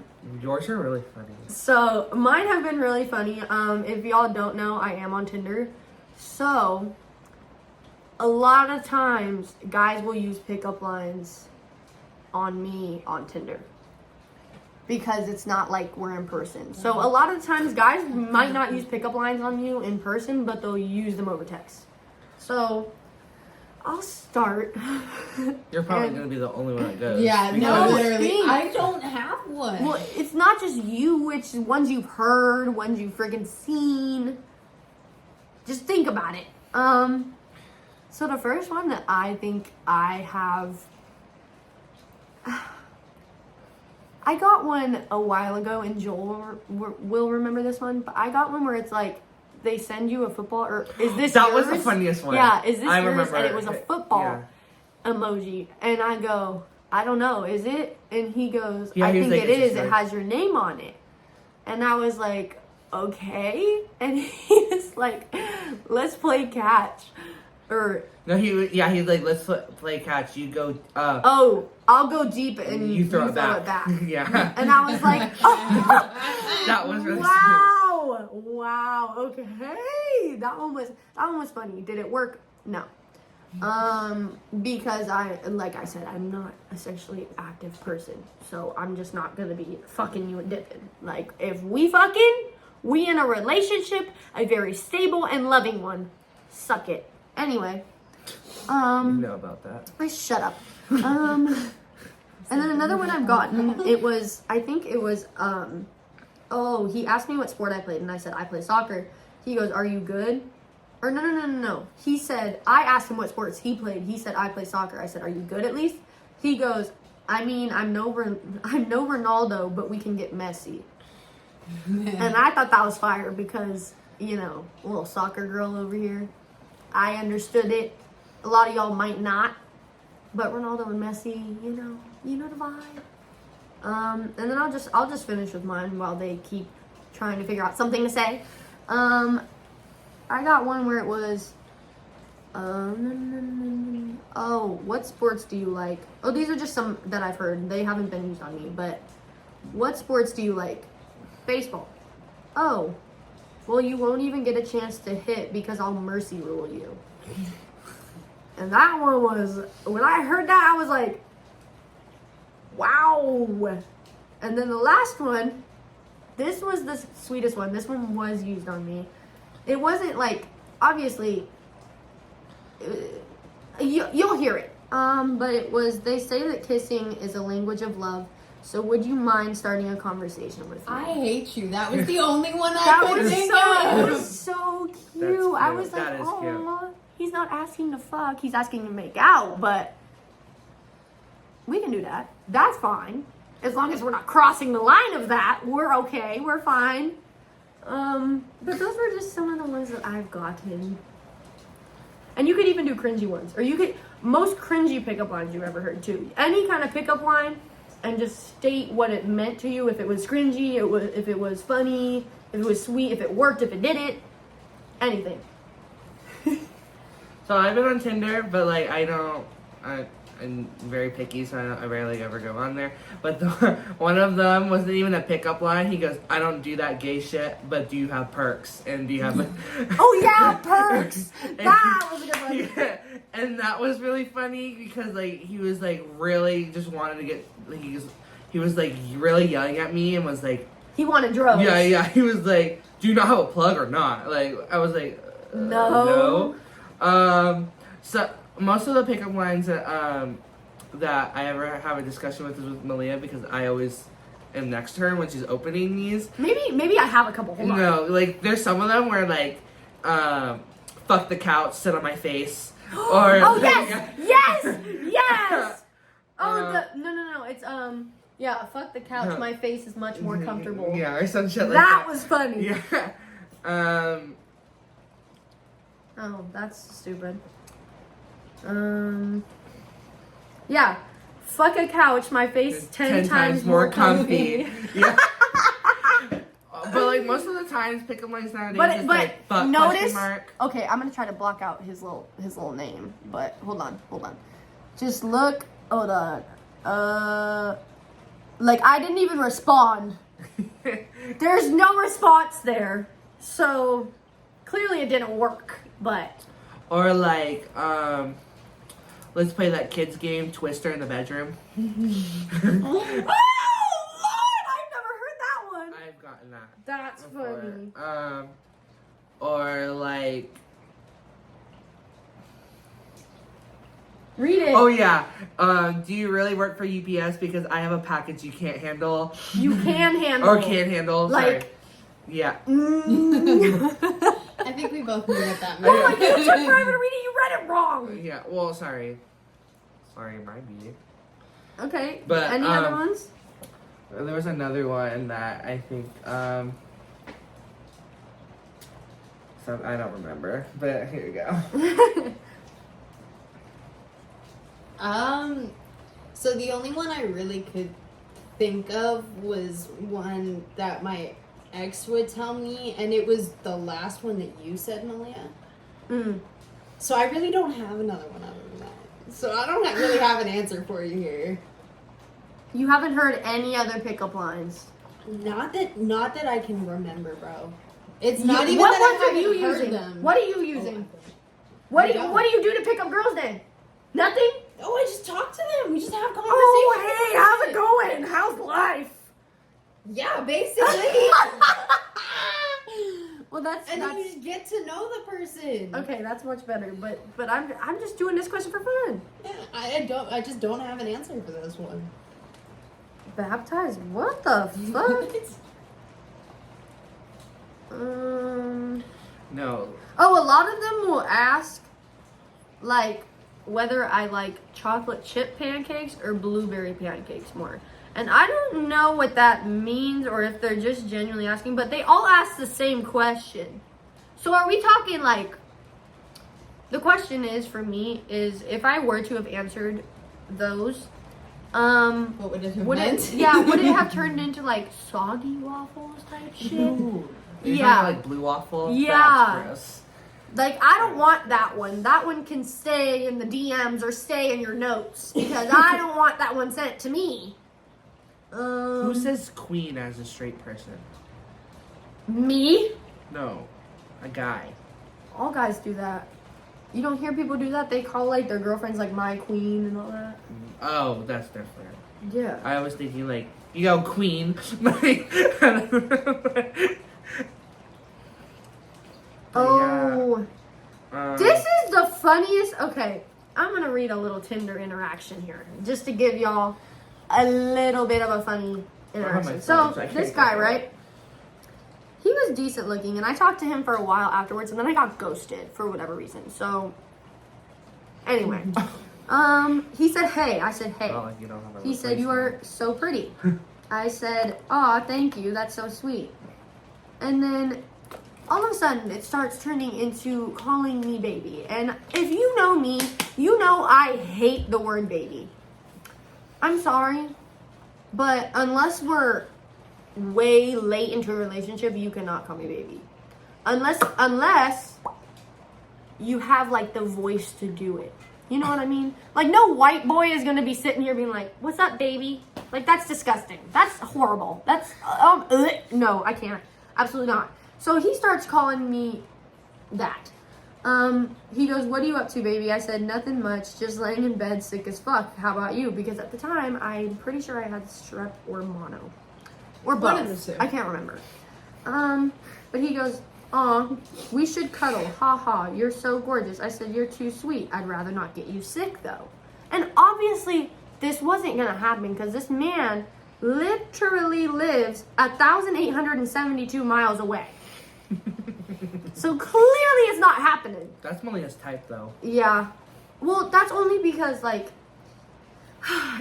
Yours are really funny. So, mine have been really funny. If y'all don't know, I am on Tinder. So, a lot of times, guys will use pickup lines on me on Tinder. Because it's not like we're in person. So, a lot of times, guys might not use pickup lines on you in person, but they'll use them over text. So, I'll start. You're probably going to be the only one that goes. Yeah, because- no, literally. Think. I don't have one. Well, it's not just you, it's ones you've heard, ones you've freaking seen. Just think about it. So the first one that I think I have, I got one a while ago, and Joel will remember this one, but I got one where it's like, they send you a football, or is this That yours? was the funniest one. Yeah, is this I yours? remember And it was a football Yeah. emoji, and I go, I don't know, is it? And he goes, Yeah, I he was think like, it it's is. just It like- has your name on it. And I was like, okay. And he was like, let's play catch. Or No, he's like, let's play catch. You go. oh, I'll go deep and you throw it it back. Yeah. And I was like, oh, That was really wow, okay. That one was funny. Did it work? No. Because like I said, I'm not a sexually active person, so I'm just not gonna be fucking you and dipping. Like, if we in a relationship, a very stable and loving one. Suck it. Anyway, You know about that. shut up. And then another one I've gotten, I think it was, oh, he asked me what sport I played, and I said, I play soccer. He goes, are you good? Or no. He said, I asked him what sports he played. He said, I play soccer. I said, are you good at least? He goes, I mean, I'm no Ronaldo, but we can get messy. And I thought that was fire because, you know, a little soccer girl over here. I understood it. A lot of y'all might not. But Ronaldo and Messi, you know the vibe. And then I'll just finish with mine while they keep trying to figure out something to say. I got one where it was, oh, what sports do you like? Oh, these are just some that I've heard. They haven't been used on me, but what sports do you like? Baseball. Oh, well, you won't even get a chance to hit because I'll mercy rule you. And that one was, when I heard that, I was like, wow. And then the last one, this was the sweetest one. This one was used on me. It wasn't like, obviously, you'll hear it. But it was, they say that kissing is a language of love. So would you mind starting a conversation with me? I hate you. That was the only one That I could was think so, of. it was so cute. Cute. I was like, That is oh, he's not asking to fuck. He's asking to make out, but we can do that. That's fine. As long as we're not crossing the line of that, we're okay. We're fine. But those were just some of the ones that I've gotten. And you could even do cringy ones. Or you could, most cringy pickup lines you ever heard too. Any kind of pickup line, and just state what it meant to you. If it was cringy, if it was funny, if it was sweet, if it worked, if it didn't. Anything. So I've been on Tinder, but like I'm very picky, so I rarely ever go on there. But one of them wasn't even a pickup line. He goes, I don't do that gay shit, but do you have perks? And do you have Oh yeah, perks! That was a good one. Yeah. And that was really funny because like he was like really just wanted to get, like, he was like really yelling at me and was like, He wanted drugs. yeah, he was like, do you not have a plug or not? Like, I was like, No. So most of the pickup lines that I ever have a discussion with is with Maleia because I always am next to her when she's opening these. Maybe I have a couple. Hold on. No, like there's some of them where like, fuck the couch, sit on my face, or Oh like, yes. Oh no. It's yeah. Fuck the couch. My face is much more comfortable. Yeah, or some shit like That that. was funny. Yeah. Oh, that's stupid. Yeah. Fuck a couch, my face 10 times more comfy. Yeah. But like most of the times, pickup lines nowadays is But like fuck notice. question mark. Okay, I'm gonna try to block out his little name. But hold on. Just look. Hold on. Like I didn't even respond. There's no response there. So clearly it didn't work. But Or like let's play that kids game Twister in the bedroom. oh Lord, I've never heard that one. I've gotten that. That's before. funny. Or like. Read it. Oh yeah. Do you really work for UPS because I have a package you can't handle? You can handle. Or can't handle. Sorry. Like. Yeah. I think we both knew what that Oh, meant. you took forever to read it. You read it wrong. Yeah. Well, sorry. Sorry, my bad. Okay. But, any other ones? There was another one that I think I don't remember, but here you go. So the only one I really could think of was one that my ex would tell me, and it was the last one that you said, Maleia. So I really don't have another one other than that. So I don't really have an answer for you here. You haven't heard any other pickup lines? Not that I can remember, bro. It's not even what that I ones are haven't you heard using? them. What are you using? What do you do to pick up girls then? Nothing? Oh, I just talk to them. We just have conversations. Oh, hey, how's it going? How's life? Yeah, basically. Well, that's then you just get to know the person. okay. That's much better. But I'm just doing this question for fun. Yeah, I just don't have an answer for this one. Baptized? What the fuck? No. Oh, a lot of them will ask, like, whether I like chocolate chip pancakes or blueberry pancakes more. And I don't know what that means or if they're just genuinely asking, but they all ask the same question. So are we talking like, the question is for me is if I were to have answered those, What would it have meant? would it have turned into like soggy waffles type shit? Ooh. You're Yeah. talking like blue waffle? Yeah. That's gross. Like, I don't want that one. That one can stay in the DMs or stay in your notes because I don't want that one sent to me. Who says queen as a straight person? Me? No. A guy. All guys do that. You don't hear people do that? They call, like, their girlfriends, like, my queen and all that. Oh, that's different. Yeah. I was thinking like, you go queen. Oh. Yeah. This is the funniest. Okay, I'm going to read a little Tinder interaction here just to give y'all a little bit of a funny interaction. So, this guy, right? He was decent looking, and I talked to him for a while afterwards, and then I got ghosted for whatever reason. So, anyway, he said, "Hey." I said, "Hey." Oh, like you don't have a He said, "You are so pretty." I said, "Aw, thank you. That's so sweet." And then all of a sudden, it starts turning into calling me baby. And if you know me, you know I hate the word baby. I'm sorry, but unless we're way late into a relationship, you cannot call me baby. Unless you have like the voice to do it. You know what I mean? Like, no white boy is gonna be sitting here being like, "What's up, baby?" Like, that's disgusting. That's horrible. That's no, I can't. Absolutely not. So he starts calling me that. He goes, "What are you up to, baby?" I said, "Nothing much, just laying in bed sick as fuck. How about you?" Because at the time, I'm pretty sure I had strep or mono. Or both. One of the two. I can't remember. But he goes, "Aw, we should cuddle. Ha ha, you're so gorgeous." I said, "You're too sweet. I'd rather not get you sick, though." And obviously, this wasn't gonna happen because this man literally lives 1,872 miles away. So clearly it's not happening. That's Malia's type, though. Yeah. Well, that's only because, like...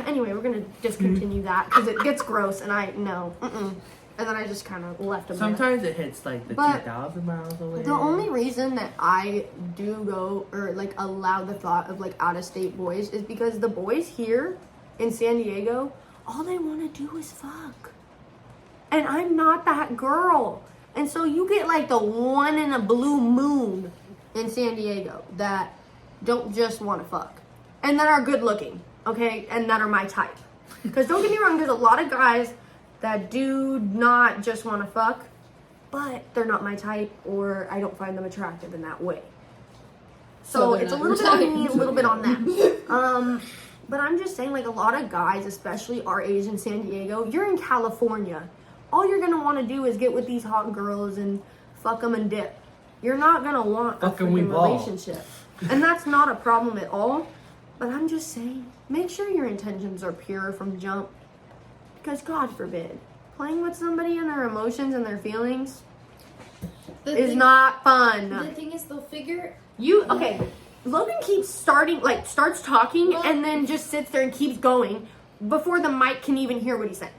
Anyway, we're going to discontinue that because it gets gross and I... No. And then I just kind of left him Sometimes it hits, like, the 2,000 miles away. The only reason that I do go, or, like, allow the thought of, like, out-of-state boys is because the boys here in San Diego, all they want to do is fuck. And I'm not that girl. And so you get like the one in a blue moon in San Diego that don't just want to fuck. And that are good looking, okay? And that are my type. Because don't get me wrong, there's a lot of guys that do not just want to fuck, but they're not my type or I don't find them attractive in that way. So it's a little bit on me, a little bit on them. But I'm just saying, like, a lot of guys, especially our age in San Diego, you're in California. All you're going to want to do is get with these hot girls and fuck them and dip. You're not going to want a freaking relationship. And that's not a problem at all. But I'm just saying, make sure your intentions are pure from jump. Because God forbid, playing with somebody and their emotions and their feelings is not fun. The thing is, they'll figure... Okay, Logan keeps starts talking and then just sits there and keeps going before the mic can even hear what he's saying.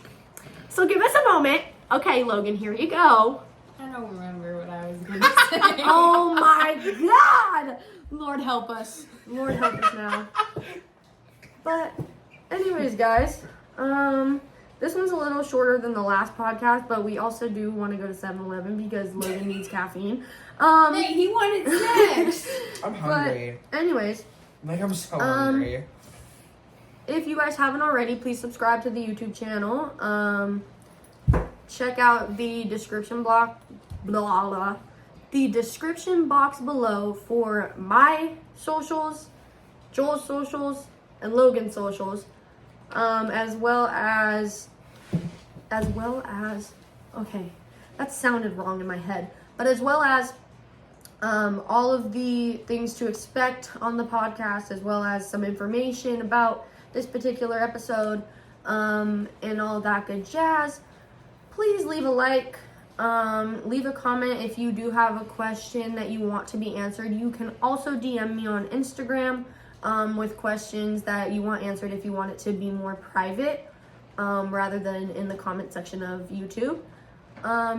So give us a moment. Okay, Logan, here you go. I don't remember what I was going to say. Oh my God! Lord help us. Lord help us now. But anyways, guys, This one's a little shorter than the last podcast, but we also do want to go to 7-Eleven because Logan needs caffeine. Hey, he wanted snacks. I'm hungry. But anyways, Like, I'm so hungry. if you guys haven't already, please subscribe to the YouTube channel. Check out the description the description box below for my socials, Joel's socials, and Logan's socials, as well as okay, that sounded wrong in my head, but as well as all of the things to expect on the podcast, as well as some information about this particular episode, and all that good jazz. Please leave a like, leave a comment if you do have a question that you want to be answered. You can also DM me on Instagram with questions that you want answered if you want it to be more private, rather than in the comment section of YouTube.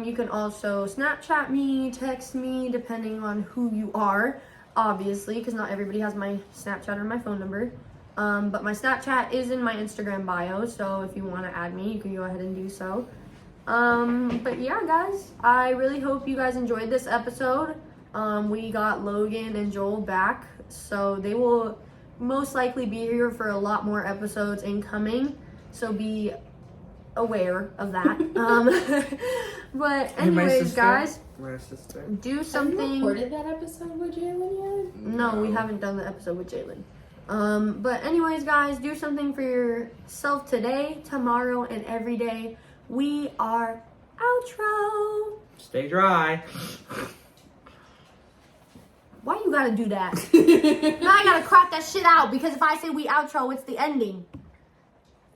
You can also Snapchat me, text me, depending on who you are, obviously, because not everybody has my Snapchat or my phone number. But my Snapchat is in my Instagram bio, so if you want to add me, you can go ahead and do so. But yeah, guys, I really hope you guys enjoyed this episode. We got Logan and Joel back, so they will most likely be here for a lot more episodes incoming, so be aware of that. But anyways, guys, My sister. do Have something. you recorded that episode with Jalen yet? No, we haven't done the episode with Jalen. But anyways, guys, do something for yourself today, tomorrow, and every day. We are outro. Stay dry. Why you gotta do that? Now I gotta crop that shit out because if I say we outro, it's the ending.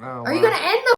Oh, Are you gonna end the